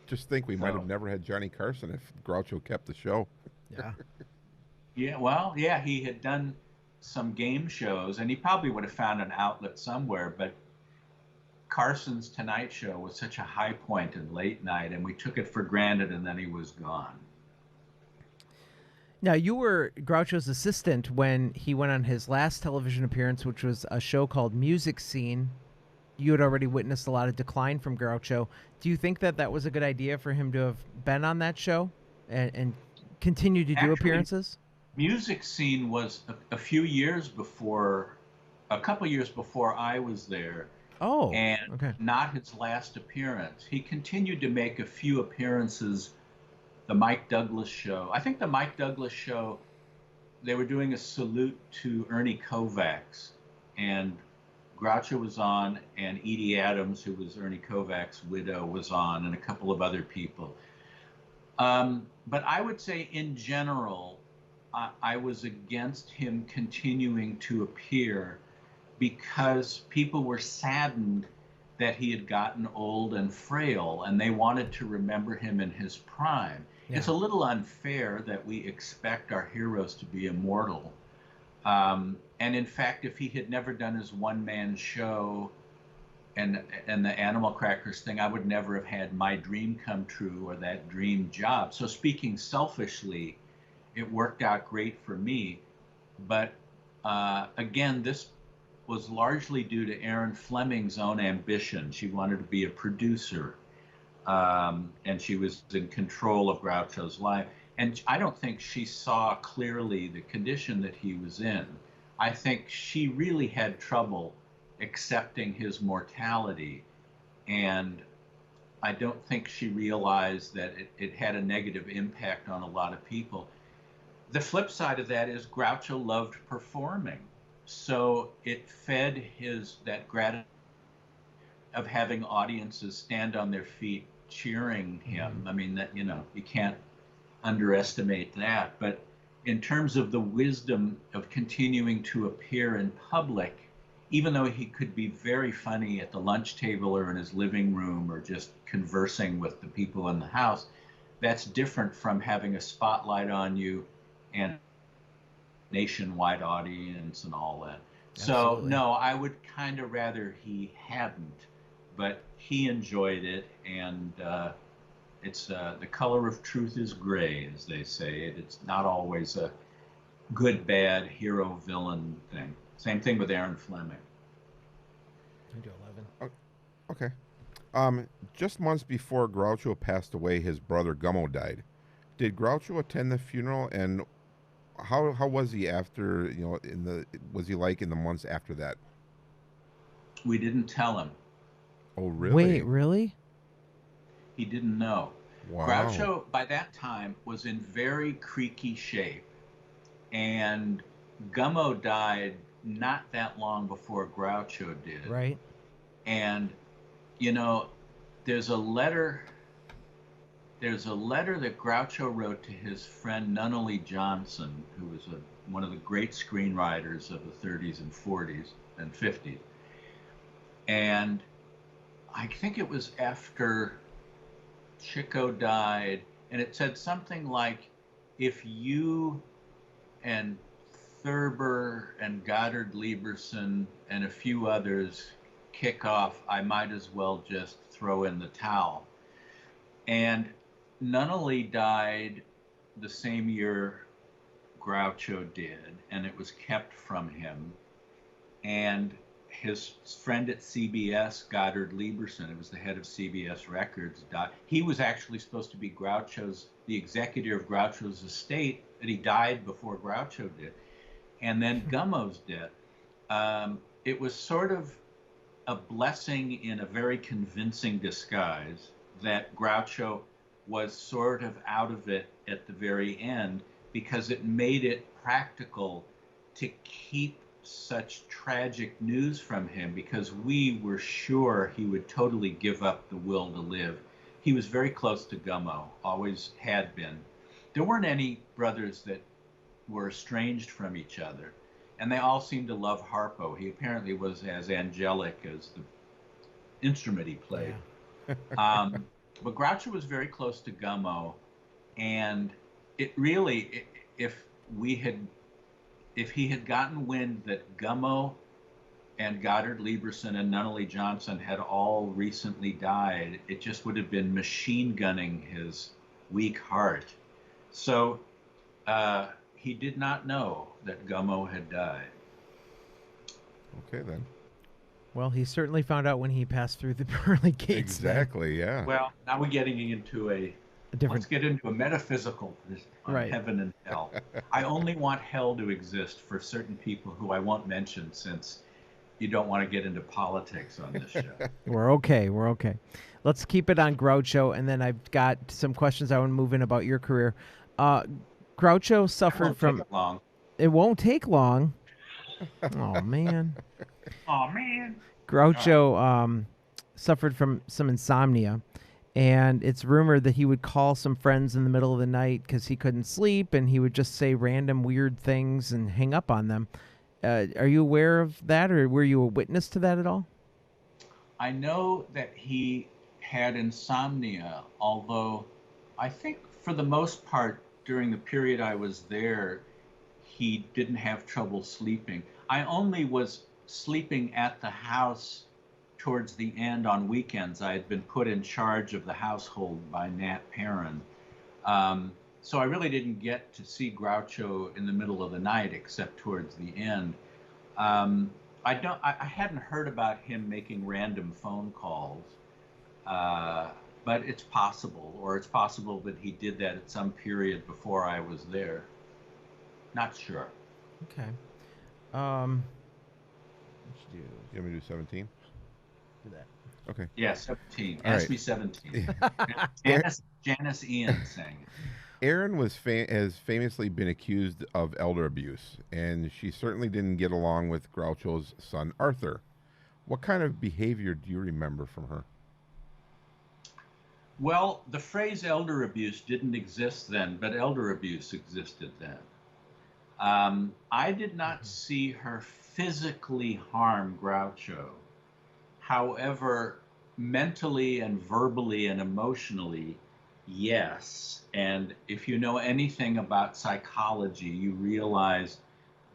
Just think, we might have never had Johnny Carson if Groucho kept the show. Yeah. Yeah, well, yeah, he had done some game shows, and he probably would have found an outlet somewhere. But Carson's Tonight Show was such a high point in late night, and we took it for granted, and then he was gone. Now, you were Groucho's assistant when he went on his last television appearance, which was a show called Music Scene. You had already witnessed a lot of decline from Groucho. Do you think that that was a good idea for him to have been on that show and continue to do Actually, appearances? Music Scene was a few years before, a couple years before I was there, Oh, and okay. not his last appearance. He continued to make a few appearances. The Mike Douglas Show. I think the Mike Douglas Show, they were doing a salute to Ernie Kovacs, and Groucho was on, and Edie Adams, who was Ernie Kovac's widow, was on, and a couple of other people. But I would say, in general, I was against him continuing to appear because people were saddened that he had gotten old and frail, and they wanted to remember him in his prime. Yeah. It's a little unfair that we expect our heroes to be immortal. And in fact, if he had never done his one-man show and the Animal Crackers thing, I would never have had my dream come true or that dream job. So speaking selfishly, it worked out great for me. But again, this was largely due to Erin Fleming's own ambition. She wanted to be a producer, and she was in control of Groucho's life. And I don't think she saw clearly the condition that he was in. I think she really had trouble accepting his mortality, and I don't think she realized that it had a negative impact on a lot of people. The flip side of that is Groucho loved performing, so it fed that gratitude of having audiences stand on their feet cheering him. I mean, that, you can't underestimate that. But in terms of the wisdom of continuing to appear in public, even though he could be very funny at the lunch table or in his living room or just conversing with the people in the house, that's different from having a spotlight on you and nationwide audience and all that. Absolutely. So no, I would kind of rather he hadn't, but he enjoyed it, and it's the color of truth is gray, as they say. It's not always a good, bad, hero, villain thing. Same thing with Erin Fleming. I do 11. Okay. Just months before Groucho passed away, his brother Gummo died. Did Groucho attend the funeral, and how was he after? Was he like in the months after that? We didn't tell him. Oh, really? Wait, really? He didn't know. Wow. Groucho, by that time, was in very creaky shape, and Gummo died not that long before Groucho did. Right. And, there's a letter that Groucho wrote to his friend Nunnally Johnson, who was one of the great screenwriters of the 30s and 40s and 50s. And I think it was after Chico died, and it said something like, if you and Thurber and Goddard Lieberson and a few others kick off, I might as well just throw in the towel. And Nunnally died the same year Groucho did, and it was kept from him. And his friend at CBS, Goddard Lieberson, it was the head of CBS Records, died. He was actually supposed to be the executor of Groucho's estate, but he died before Groucho did. And then Gummo's dead. It was sort of a blessing in a very convincing disguise that Groucho was sort of out of it at the very end, because it made it practical to keep such tragic news from him, because we were sure he would totally give up the will to live. He was very close to Gummo, always had been. There weren't any brothers that were estranged from each other, and they all seemed to love Harpo. He apparently was as angelic as the instrument he played. Yeah. But Groucho was very close to Gummo, and it really, if if he had gotten wind that Gummo and Goddard Lieberson and Nunnally Johnson had all recently died, it just would have been machine gunning his weak heart. So he did not know that Gummo had died. Okay, then. Well, he certainly found out when he passed through the pearly gates. Exactly, yeah. Well, now we're getting into a different. Let's get into a metaphysical on right. heaven and hell. I only want hell to exist for certain people who I won't mention, since you don't want to get into politics on this show. We're okay. Let's keep it on Groucho, and then I've got some questions I want to move in about your career. Groucho suffered from. Take long. It won't take long. Oh man. Oh man. Groucho suffered from some insomnia, and it's rumored that he would call some friends in the middle of the night because he couldn't sleep, and he would just say random weird things and hang up on them. Are you aware of that, or were you a witness to that at all? I know that he had insomnia, although I think for the most part during the period I was there, he didn't have trouble sleeping. I only was sleeping at the house towards the end on weekends. I had been put in charge of the household by Nat Perrin. So I really didn't get to see Groucho in the middle of the night except towards the end. I hadn't heard about him making random phone calls, but it's possible, or it's possible that he did that at some period before I was there. Not sure. Okay. You want me to do 17? Do that. Okay. Yeah, 17. All Ask right. me 17. Janice Ian sang it. Erin has famously been accused of elder abuse, and she certainly didn't get along with Groucho's son, Arthur. What kind of behavior do you remember from her? Well, the phrase elder abuse didn't exist then, but elder abuse existed then. I did not see her physically harm Groucho. However, mentally and verbally and emotionally, yes. And if you know anything about psychology, you realize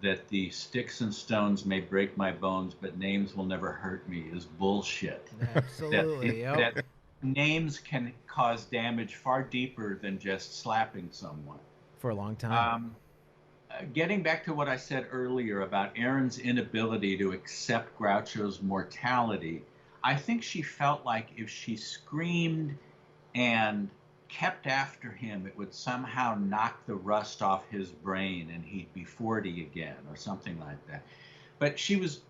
that the sticks and stones may break my bones, but names will never hurt me is bullshit. Absolutely. That names can cause damage far deeper than just slapping someone. For a long time. Getting back to what I said earlier about Erin's inability to accept Groucho's mortality, I think she felt like if she screamed and kept after him, it would somehow knock the rust off his brain and he'd be 40 again or something like that. But she was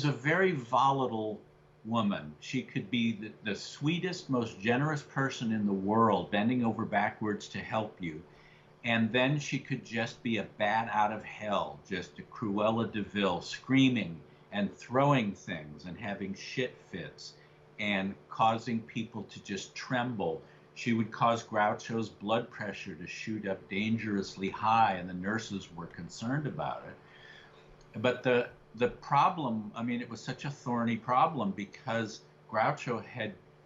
a very volatile woman. She could be the sweetest, most generous person in the world, bending over backwards to help you. And then she could just be a bat out of hell, just a Cruella de Vil, screaming and throwing things and having shit fits and causing people to just tremble. She would cause Groucho's blood pressure to shoot up dangerously high, and the nurses were concerned about it. But the problem, I mean, it was such a thorny problem because Groucho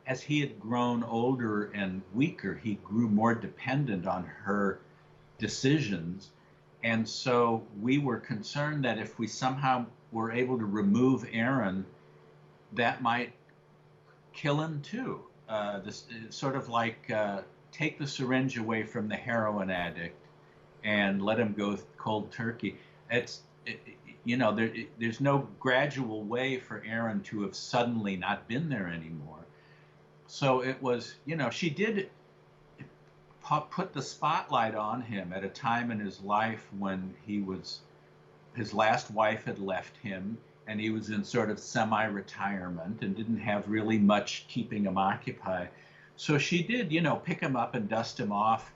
as he had grown older and weaker, he grew more dependent on her decisions. And so we were concerned that if we somehow were able to remove Erin, that might kill him too. This sort of like take the syringe away from the heroin addict and let him go cold turkey. There's no gradual way for Erin to have suddenly not been there anymore. So it was, she did put the spotlight on him at a time in his life when his last wife had left him and he was in sort of semi-retirement and didn't have really much keeping him occupied. So she did, pick him up and dust him off,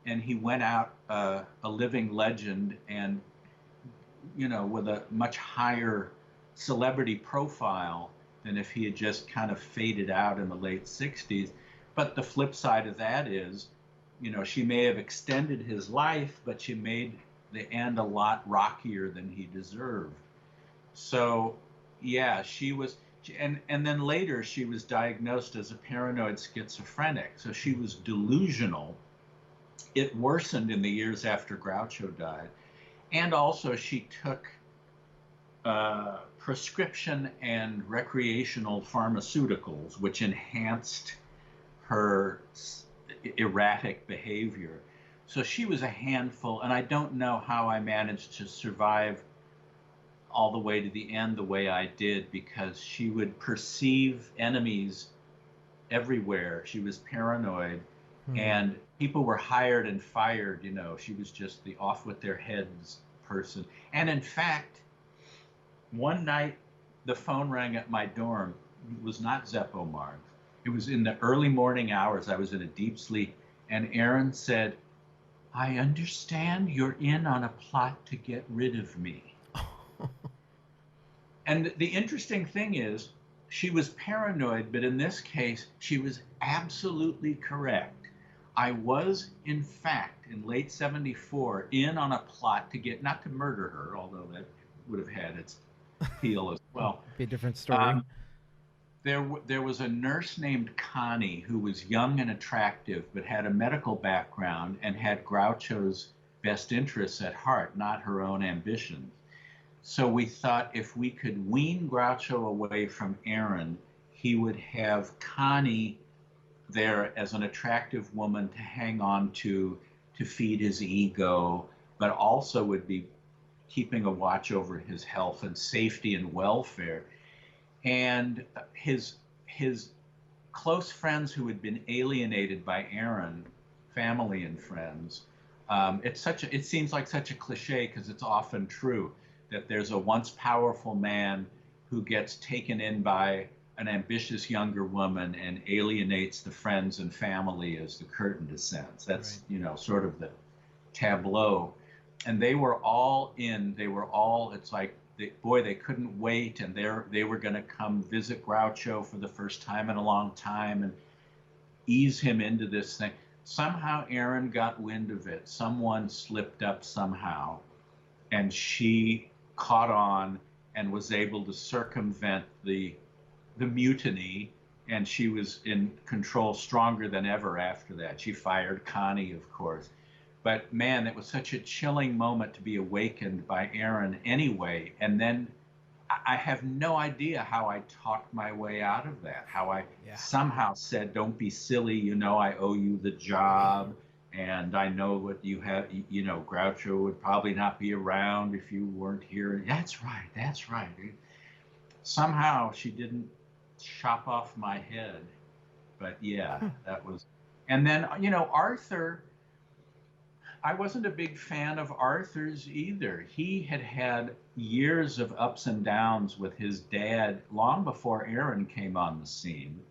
and he went out a living legend and, with a much higher celebrity profile than if he had just kind of faded out in the late 60s. But the flip side of that is, she may have extended his life, but she made the end a lot rockier than he deserved. So, yeah, she was, and then later she was diagnosed as a paranoid schizophrenic. So she was delusional. It worsened in the years after Groucho died. And also she took prescription and recreational pharmaceuticals, which enhanced her erratic behavior. So she was a handful, and I don't know how I managed to survive all the way to the end the way I did, because she would perceive enemies everywhere. She was paranoid, and people were hired and fired. You know, she was just the off with their heads person. And in fact, one night the phone rang at my dorm. It was not Zeppo Marx. It was in the early morning hours. I was in a deep sleep, and Erin said, "I understand you're in on a plot to get rid of me." And the interesting thing is, she was paranoid, but in this case, she was absolutely correct. I was, in fact, in late '74, in on a plot to get, not to murder her, although that would have had its appeal as well. Be a different story. There was a nurse named Connie who was young and attractive, but had a medical background and had Groucho's best interests at heart, not her own ambitions. So we thought if we could wean Groucho away from Erin, he would have Connie there as an attractive woman to hang on to feed his ego, but also would be keeping a watch over his health and safety and welfare. And his close friends who had been alienated by Erin, family and friends, it seems like such a cliche because it's often true that there's a once powerful man who gets taken in by an ambitious younger woman and alienates the friends and family as the curtain descends. That's right. You know, sort of the tableau. And they were all in. They were all. It's like, they couldn't wait, and they were going to come visit Groucho for the first time in a long time and ease him into this thing. Somehow Erin got wind of it. Someone slipped up somehow, and she caught on and was able to circumvent the mutiny, and she was in control stronger than ever after that. She fired Connie, of course. But man, it was such a chilling moment to be awakened by Erin anyway. And then I have no idea how I talked my way out of that, how I somehow said, "Don't be silly, you know, I owe you the job. And I know what you have, you know, Groucho would probably not be around if you weren't here." That's right, that's right. Somehow she didn't chop off my head. But yeah, that was. And then, you know, Arthur, I wasn't a big fan of Arthur's either. He had had years of ups and downs with his dad long before Erin came on the scene.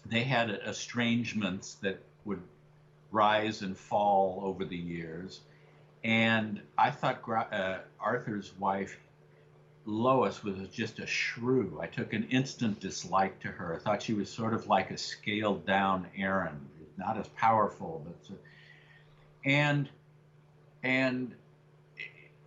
They had estrangements that would rise and fall over the years. And I thought Arthur's wife, Lois, was just a shrew. I took an instant dislike to her. I thought she was sort of like a scaled down Erin. Not as powerful, but and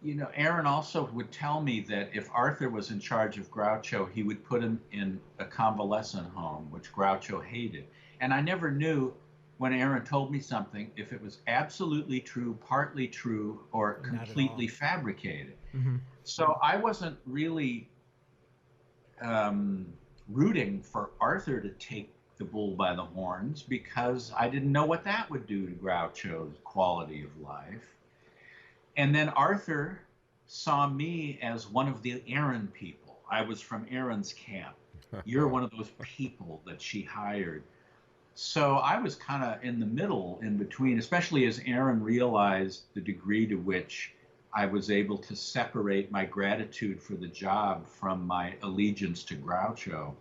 you know, Erin also would tell me that if Arthur was in charge of Groucho, he would put him in a convalescent home, which Groucho hated. And I never knew, when Erin told me something, if it was absolutely true, partly true, or completely fabricated. Mm-hmm. So I wasn't really rooting for Arthur to take the bull by the horns, because I didn't know what that would do to Groucho's quality of life. And then Arthur saw me as one of the Erin people. I was from Erin's camp. You're one of those people that she hired. So I was kind of in the middle, in between, especially as Erin realized the degree to which I was able to separate my gratitude for the job from my allegiance to Groucho.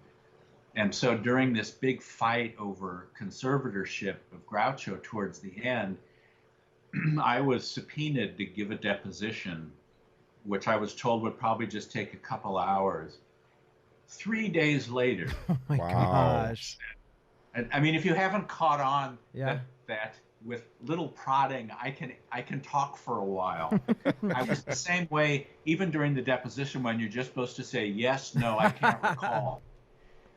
And so during this big fight over conservatorship of Groucho towards the end, I was subpoenaed to give a deposition, which I was told would probably just take a couple hours. 3 days later. Oh my gosh. And, I mean, if you haven't caught on that with little prodding, I can talk for a while. I was the same way, even during the deposition, when you're just supposed to say yes, no, I can't recall.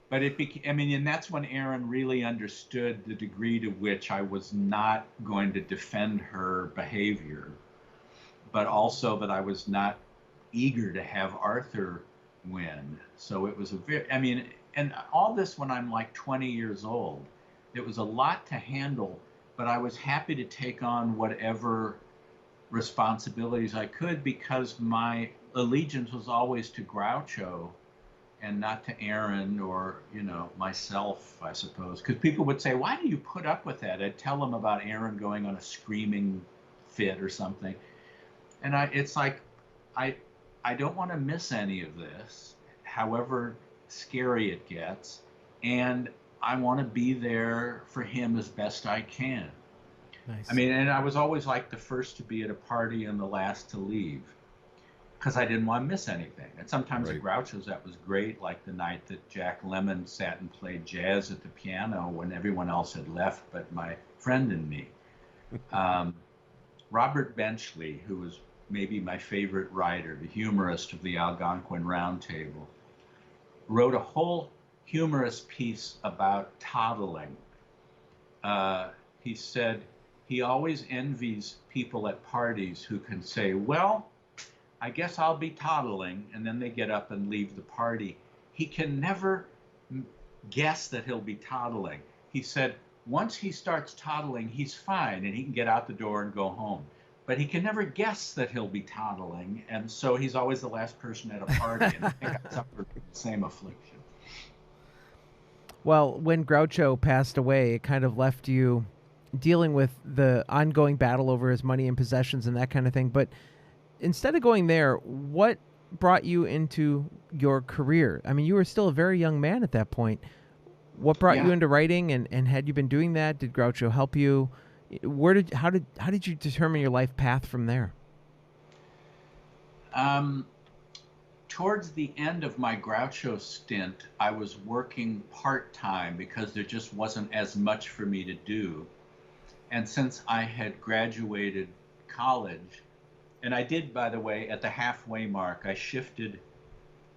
But it became, I mean, and that's when Erin really understood the degree to which I was not going to defend her behavior. but also that I was not eager to have Arthur win. So it was a very, I mean, and all this when I'm like 20 years old, it was a lot to handle, but I was happy to take on whatever responsibilities I could because my allegiance was always to Groucho and not to Erin or, you know, myself, I suppose. Because people would say, why do you put up with that? I'd tell them about Erin going on a screaming fit or something. And it's like, I, I don't want to miss any of this, however scary it gets. And I want to be there for him as best I can. Nice. I mean, and I was always like the first to be at a party and the last to leave because I didn't want to miss anything. And sometimes at Groucho's that was great, like the night that Jack Lemmon sat and played jazz at the piano when everyone else had left but my friend and me. Robert Benchley, who was maybe my favorite writer, the humorist of the Algonquin Roundtable, wrote a whole humorous piece about toddling. He said he always envies people at parties who can say, well, I guess I'll be toddling, and then they get up and leave the party. He can never guess that he'll be toddling. He said, once he starts toddling, he's fine, and he can get out the door and go home. But he can never guess that he'll be toddling, and so he's always the last person at a party, and I think I suffered the same affliction. Well, when Groucho passed away, it kind of left you dealing with the ongoing battle over his money and possessions and that kind of thing. But instead of going there, what brought you into your career? I mean, you were still a very young man at that point. What brought you into writing, and had you been doing that? Did Groucho help you? How did you determine your life path from there? Towards the end of my Groucho stint, I was working part-time because there just wasn't as much for me to do. And since I had graduated college, and I did, by the way, at the halfway mark, I shifted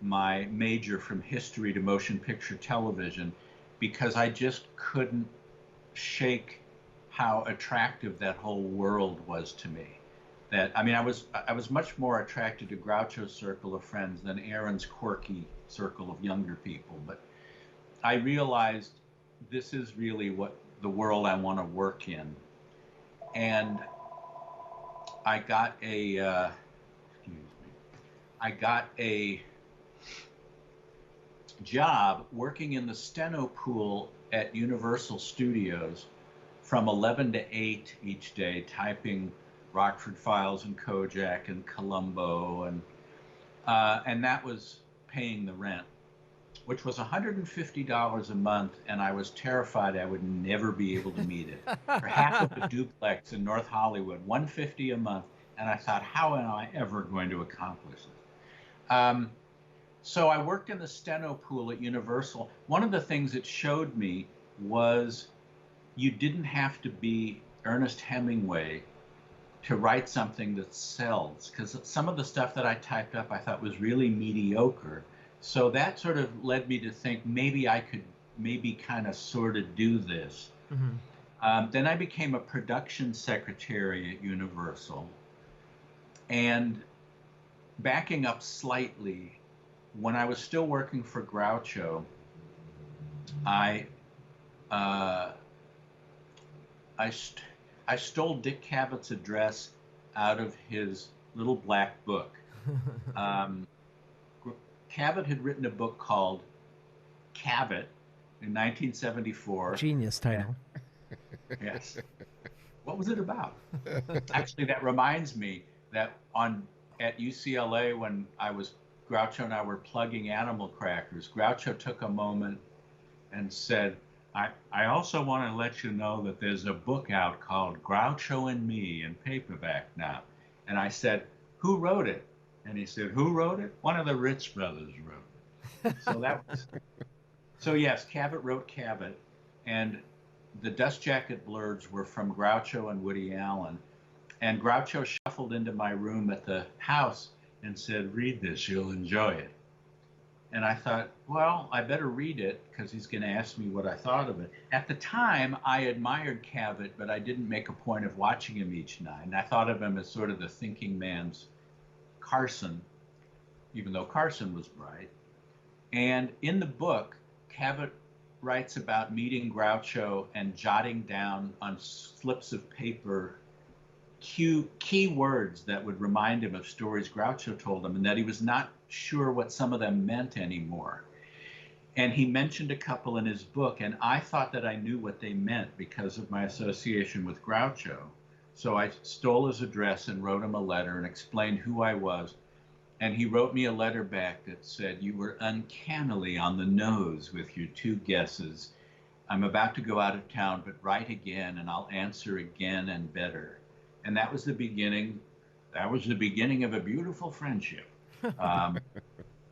my major from history to motion picture television because I just couldn't shake how attractive that whole world was to me. That, I mean, I was much more attracted to Groucho's circle of friends than Erin's quirky circle of younger people. But I realized this is really what the world I want to work in. And I got a job working in the steno pool at Universal Studios from 11 to 8 each day, typing Rockford Files and Kojak and Columbo, and that was paying the rent, which was $150 a month, and I was terrified I would never be able to meet it. For half of a duplex in North Hollywood, $150 a month, and I thought, how am I ever going to accomplish this? So I worked in the steno pool at Universal. One of the things it showed me was you didn't have to be Ernest Hemingway to write something that sells, because some of the stuff that I typed up I thought was really mediocre. So that sort of led me to think maybe I could kind of sort of do this. Mm-hmm. Then I became a production secretary at Universal. And backing up slightly, when I was still working for Groucho, I stole Dick Cavett address out of his little black book. Cavett had written a book called Cavett in 1974. Genius title. Yes. What was it about? Actually, that reminds me that at UCLA when Groucho and I were plugging animal crackers, Groucho took a moment and said, I also want to let you know that there's a book out called Groucho and Me in paperback now. And I said, who wrote it? And he said, who wrote it? One of the Ritz brothers wrote it. So yes, Cavett wrote Cavett. And the Dust Jacket Blurs were from Groucho and Woody Allen. And Groucho shuffled into my room at the house and said, read this, you'll enjoy it. And I thought, well, I better read it because he's going to ask me what I thought of it. At the time, I admired Cavett, but I didn't make a point of watching him each night. And I thought of him as sort of the thinking man's Carson, even though Carson was bright. And in the book, Cavett writes about meeting Groucho and jotting down on slips of paper key words that would remind him of stories Groucho told him, and that he was not sure what some of them meant anymore. And he mentioned a couple in his book, and I thought that I knew what they meant because of my association with Groucho. So I stole his address and wrote him a letter and explained who I was. And he wrote me a letter back that said, "You were uncannily on the nose with your two guesses. I'm about to go out of town, but write again and I'll answer again and better." And that was the beginning. That was the beginning of a beautiful friendship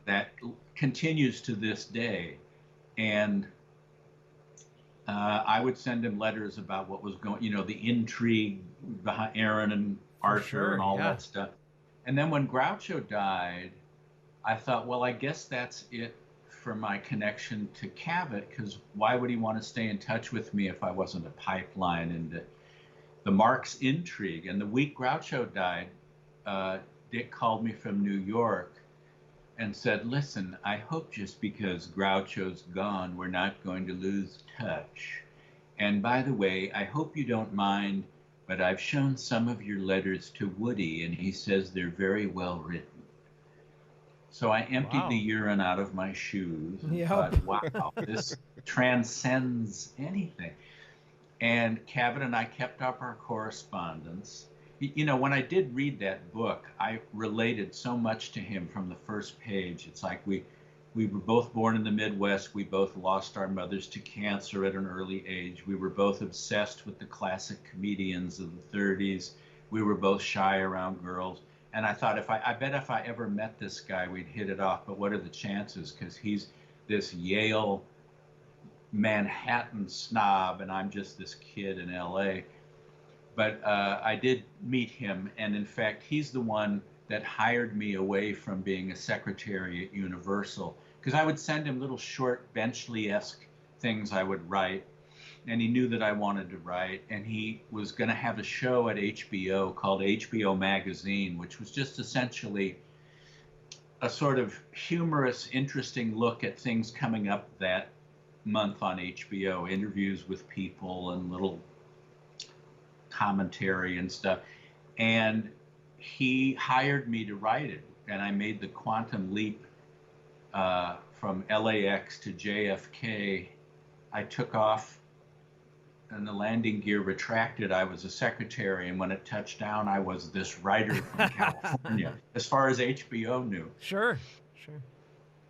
that continues to this day. And I would send him letters about what was going, the intrigue behind Erin and Arthur and all that stuff. And then when Groucho died, I thought, well, I guess that's it for my connection to Cavett, because why would he want to stay in touch with me if I wasn't a pipeline into the Marx intrigue? And the week Groucho died, Dick called me from New York and said, "Listen, I hope just because Groucho's gone, we're not going to lose touch. And by the way, I hope you don't mind, but I've shown some of your letters to Woody, and he says they're very well written." So I emptied the urine out of my shoes and thought, wow, this transcends anything. And Cavett and I kept up our correspondence. When I did read that book, I related so much to him from the first page. It's like we were both born in the Midwest. We both lost our mothers to cancer at an early age. We were both obsessed with the classic comedians of the 30s. We were both shy around girls. And I thought, I bet if I ever met this guy, we'd hit it off. But what are the chances? Because he's this Yale Manhattan snob, and I'm just this kid in LA. But I did meet him, and in fact, he's the one that hired me away from being a secretary at Universal, because I would send him little short Benchley-esque things I would write, and he knew that I wanted to write, and he was going to have a show at HBO called HBO Magazine, which was just essentially a sort of humorous, interesting look at things coming up that month on HBO, interviews with people and little commentary and stuff. And he hired me to write it, and I made the quantum leap from LAX to JFK. I took off and the landing gear retracted. I was a secretary, and when it touched down, I was this writer from California, as far as HBO knew. Sure.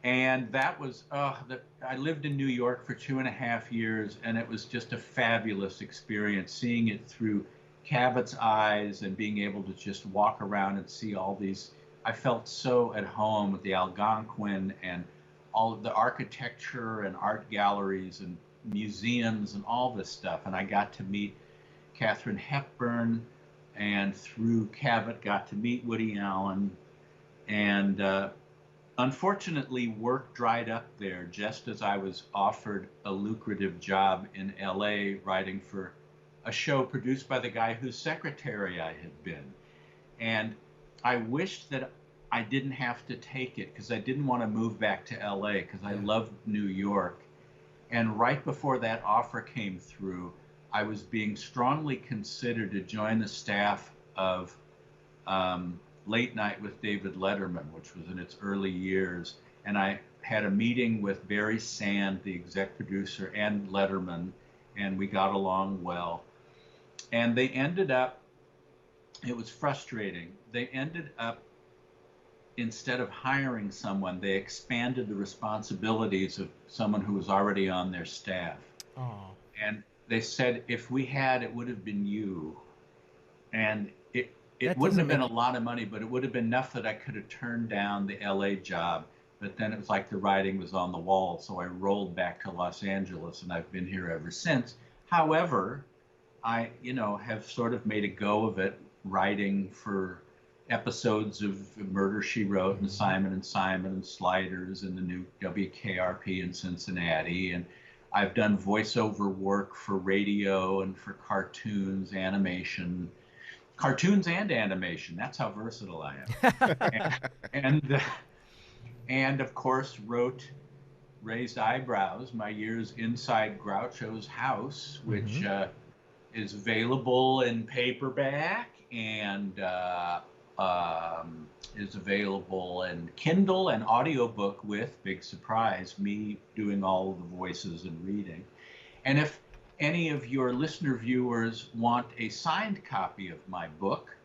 And that was, I lived in New York for 2.5 years, and it was just a fabulous experience, seeing it through Cavett's eyes and being able to just walk around and see all these. I felt so at home with the Algonquin and all of the architecture and art galleries and museums and all this stuff. And I got to meet Katharine Hepburn, and through Cavett got to meet Woody Allen. And unfortunately, work dried up there just as I was offered a lucrative job in LA writing for a show produced by the guy whose secretary I had been. And I wished that I didn't have to take it, because I didn't want to move back to LA, because I loved New York. And right before that offer came through, I was being strongly considered to join the staff of Late Night with David Letterman, which was in its early years. And I had a meeting with Barry Sand, the exec producer, and Letterman, and we got along well. And they ended up, it was frustrating, they ended up, instead of hiring someone, they expanded the responsibilities of someone who was already on their staff. Oh. And they said, if we had, it would have been you. And it wouldn't have been a lot of money, but it would have been enough that I could have turned down the LA job. But then it was like the writing was on the wall, so I rolled back to Los Angeles, and I've been here ever since. However, I, have sort of made a go of it, writing for episodes of Murder, She Wrote and Simon and Sliders and the new WKRP in Cincinnati. And I've done voiceover work for radio and for cartoons, animation. Cartoons and animation. That's how versatile I am. and of course wrote Raised Eyebrows, my years inside Groucho's house, which is available in paperback and is available in Kindle and audiobook with, big surprise, me doing all of the voices and reading. And if any of your listener viewers want a signed copy of my book,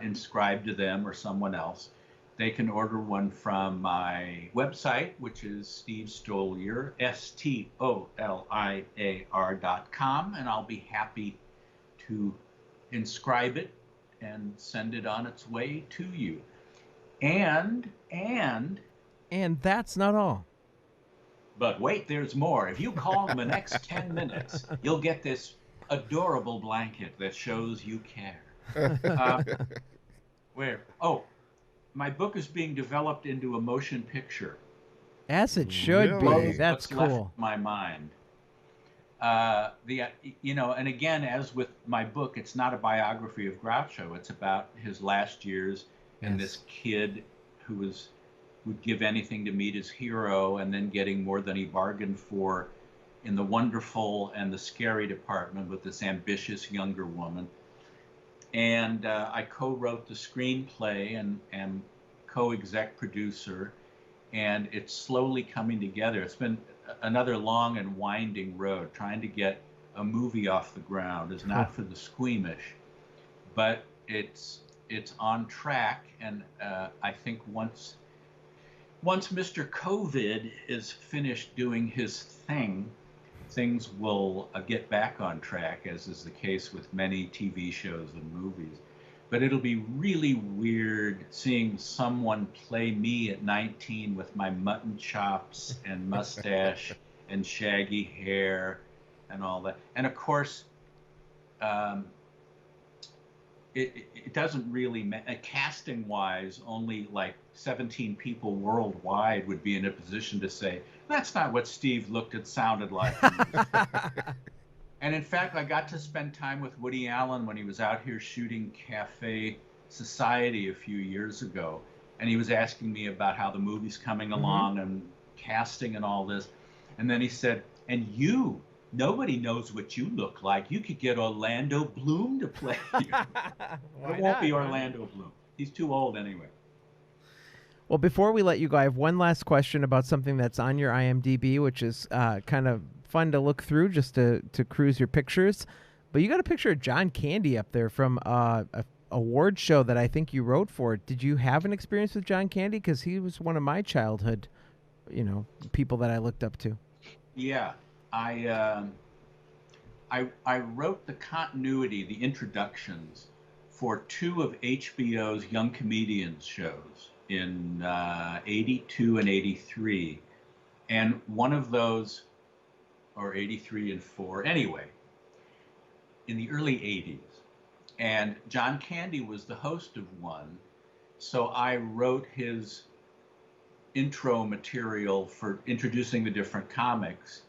inscribed to them or someone else, they can order one from my website, which is Steve Stoliar, STOLIAR.com, and I'll be happy to inscribe it and send it on its way to you. And that's not all. But wait, there's more. If you call in the next 10 minutes, you'll get this adorable blanket that shows you care. Where? Oh, my book is being developed into a motion picture. As it should be. That's cool. Left my mind. And again, as with my book, it's not a biography of Groucho. It's about his last years and this kid who would give anything to meet his hero, and then getting more than he bargained for in the wonderful and the scary department with this ambitious younger woman. And I co-wrote the screenplay and co-exec producer, and it's slowly coming together. It's been another long and winding road. Trying to get a movie off the ground is not for the squeamish, but it's on track. And I think once Mr. COVID is finished doing his thing, things will get back on track, as is the case with many TV shows and movies. But it'll be really weird seeing someone play me at 19 with my mutton chops and mustache and shaggy hair and all that. And of course, it doesn't really casting wise, only like 17 people worldwide would be in a position to say, that's not what Steve looked and sounded like. And in fact, I got to spend time with Woody Allen when he was out here shooting Cafe Society a few years ago. And he was asking me about how the movie's coming along and casting and all this. And then he said, and nobody knows what you look like. You could get Orlando Bloom to play you. It won't be Orlando Bloom. He's too old anyway. Well, before we let you go, I have one last question about something that's on your IMDb, which is kind of fun to look through just to cruise your pictures. But you got a picture of John Candy up there from a award show that I think you wrote for. Did you have an experience with John Candy? Because he was one of my childhood, people that I looked up to. Yeah, I wrote the continuity, the introductions for 2 of HBO's Young Comedians shows in 82 and 83. And one of those, or 83 and 4, anyway, in the early 80s. And John Candy was the host of one. So I wrote his intro material for introducing the different comics,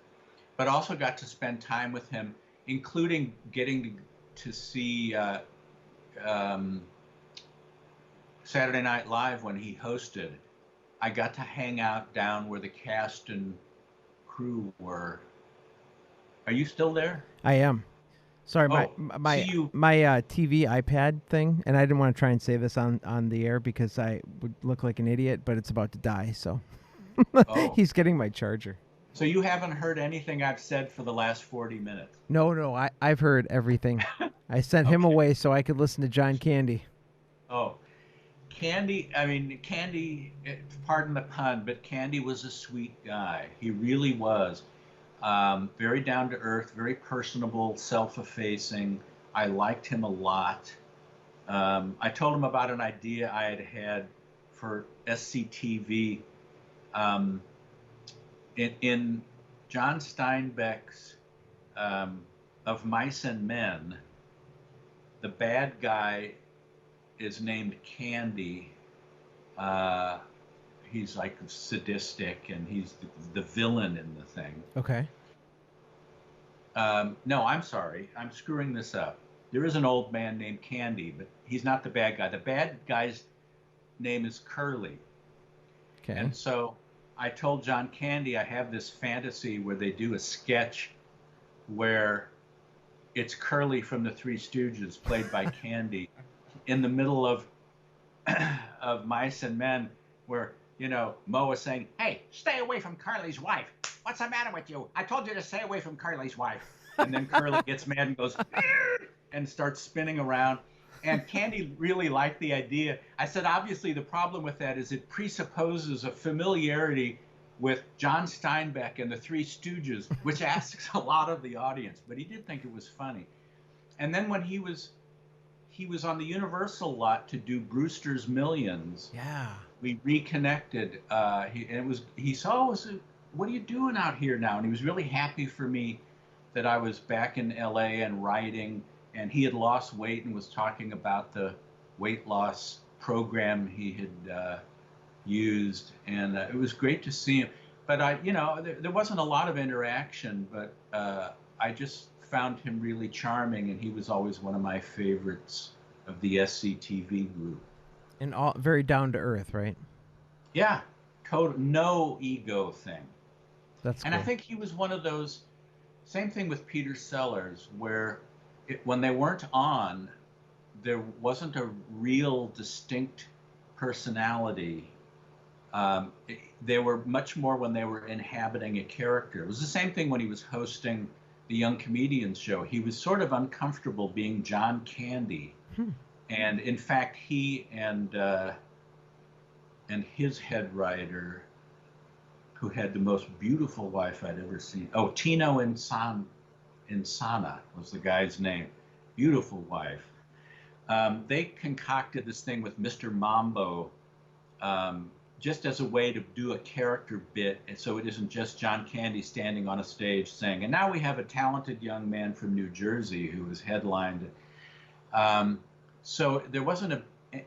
but also got to spend time with him, including getting to see Saturday Night Live when he hosted. I got to hang out down where the cast and crew were. Are you still there? I am. Sorry, my TV iPad thing, and I didn't want to try and say this on the air because I would look like an idiot, but it's about to die, so he's getting my charger. So you haven't heard anything I've said for the last 40 minutes? No, I've heard everything. I sent him away so I could listen to John Candy. Oh, Candy, pardon the pun, but Candy was a sweet guy. He really was. Very down to earth, very personable, self-effacing. I liked him a lot. I told him about an idea I had had for SCTV. In John Steinbeck's Of Mice and Men, the bad guy is named Candy. He's like sadistic, and he's the villain in the thing. Okay. No, I'm sorry. I'm screwing this up. There is an old man named Candy, but he's not the bad guy. The bad guy's name is Curly. Okay. And so I told John Candy I have this fantasy where they do a sketch where it's Curly from the Three Stooges, played by Candy, in the middle of Mice and Men, where, you know, Moe is saying, "Hey, stay away from Curly's wife. What's the matter with you? I told you to stay away from Curly's wife." And then Curly gets mad and goes, and starts spinning around. And Candy really liked the idea. I said, obviously, the problem with that is it presupposes a familiarity with John Steinbeck and the Three Stooges, which asks a lot of the audience. But he did think it was funny. And then when he was on the Universal lot to do Brewster's Millions. Yeah. We reconnected. He saw, "What are you doing out here now?" And he was really happy for me that I was back in LA and writing. And he had lost weight and was talking about the weight loss program he had used. And it was great to see him. But there wasn't a lot of interaction, but I just found him really charming, and he was always one of my favorites of the SCTV group. And all very down to earth, right? Yeah, no ego thing. That's and cool. I think he was one of those. Same thing with Peter Sellers, where when they weren't on, there wasn't a real distinct personality. They were much more when they were inhabiting a character. It was the same thing when he was hosting the Young Comedians show. He was sort of uncomfortable being John Candy. And in fact, he and his head writer, who had the most beautiful wife I'd ever seen. Oh, Tino Insana was the guy's name. Beautiful wife. They concocted this thing with Mr. Mambo just as a way to do a character bit, and so it isn't just John Candy standing on a stage saying, "And now we have a talented young man from New Jersey who was headlined." So there wasn't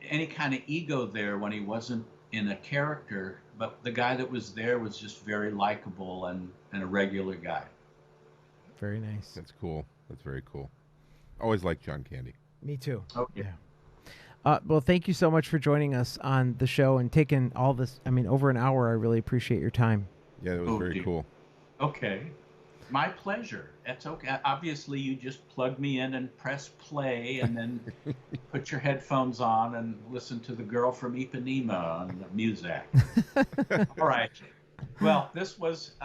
any kind of ego there when he wasn't in a character, but the guy that was there was just very likable and a regular guy. Very nice. That's cool. That's very cool. Always liked John Candy. Me too. Oh, yeah. Well, thank you so much for joining us on the show and taking all this, over an hour. I really appreciate your time. Yeah, that was very cool. Okay. My pleasure. That's okay. Obviously, you just plug me in and press play and then put your headphones on and listen to the girl from Ipanema on music. All right. Well, this was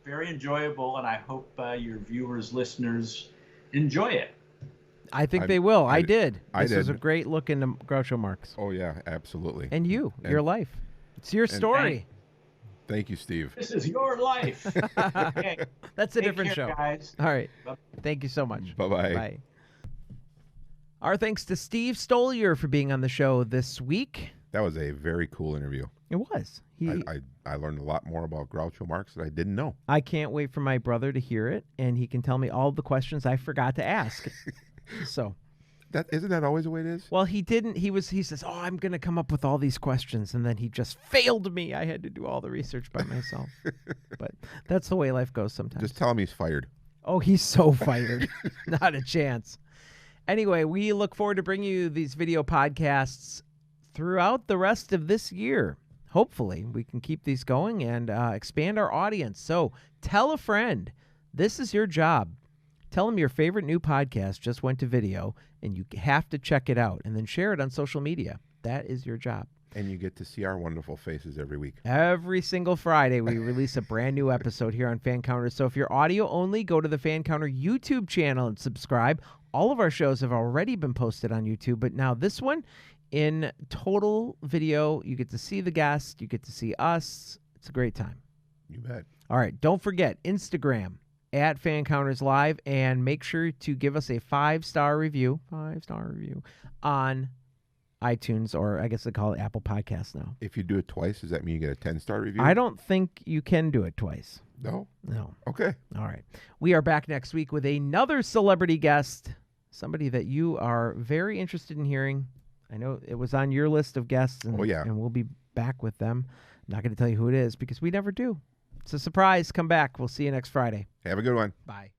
very enjoyable, and I hope your viewers, listeners, enjoy it. I think they will. I did. This was a did. great look into Groucho Marx. Oh, yeah, absolutely. And your life. It's your story. Thank you, Steve. This is your life. Okay. That's a Take different care, show. Guys. All right. Bye. Thank you so much. Bye-bye. Bye. Our thanks to Steve Stoliar for being on the show this week. That was a very cool interview. It was. I learned a lot more about Groucho Marx that I didn't know. I can't wait for my brother to hear it, and he can tell me all the questions I forgot to ask. So, isn't that always the way it is? well, he didn't. He says, "Oh, I'm going to come up with all these questions," and then he just failed me. I had to do all the research by myself. But that's the way life goes sometimes. Just tell him he's fired. Oh, he's so fired. Not a chance. Anyway, we look forward to bringing you these video podcasts throughout the rest of this year. Hopefully, we can keep these going and expand our audience. So tell a friend. This is your job. Tell them your favorite new podcast just went to video, and you have to check it out, and then share it on social media. That is your job. And you get to see our wonderful faces every week. Every single Friday, we release a brand new episode here on Fan Counter. So if you're audio only, go to the Fan Counter YouTube channel and subscribe. All of our shows have already been posted on YouTube, but now this one, in total video, you get to see the guest, you get to see us. It's a great time. You bet. All right, don't forget, Instagram, @FanCountersLive, and make sure to give us a 5-star review on iTunes, or I guess they call it Apple Podcasts now. If you do it twice, does that mean you get a 10-star review? I don't think you can do it twice. No? No. Okay. All right. We are back next week with another celebrity guest, somebody that you are very interested in hearing. I know it was on your list of guests, and, and we'll be back with them. I'm not going to tell you who it is because we never do. It's a surprise. Come back. We'll see you next Friday. Have a good one. Bye.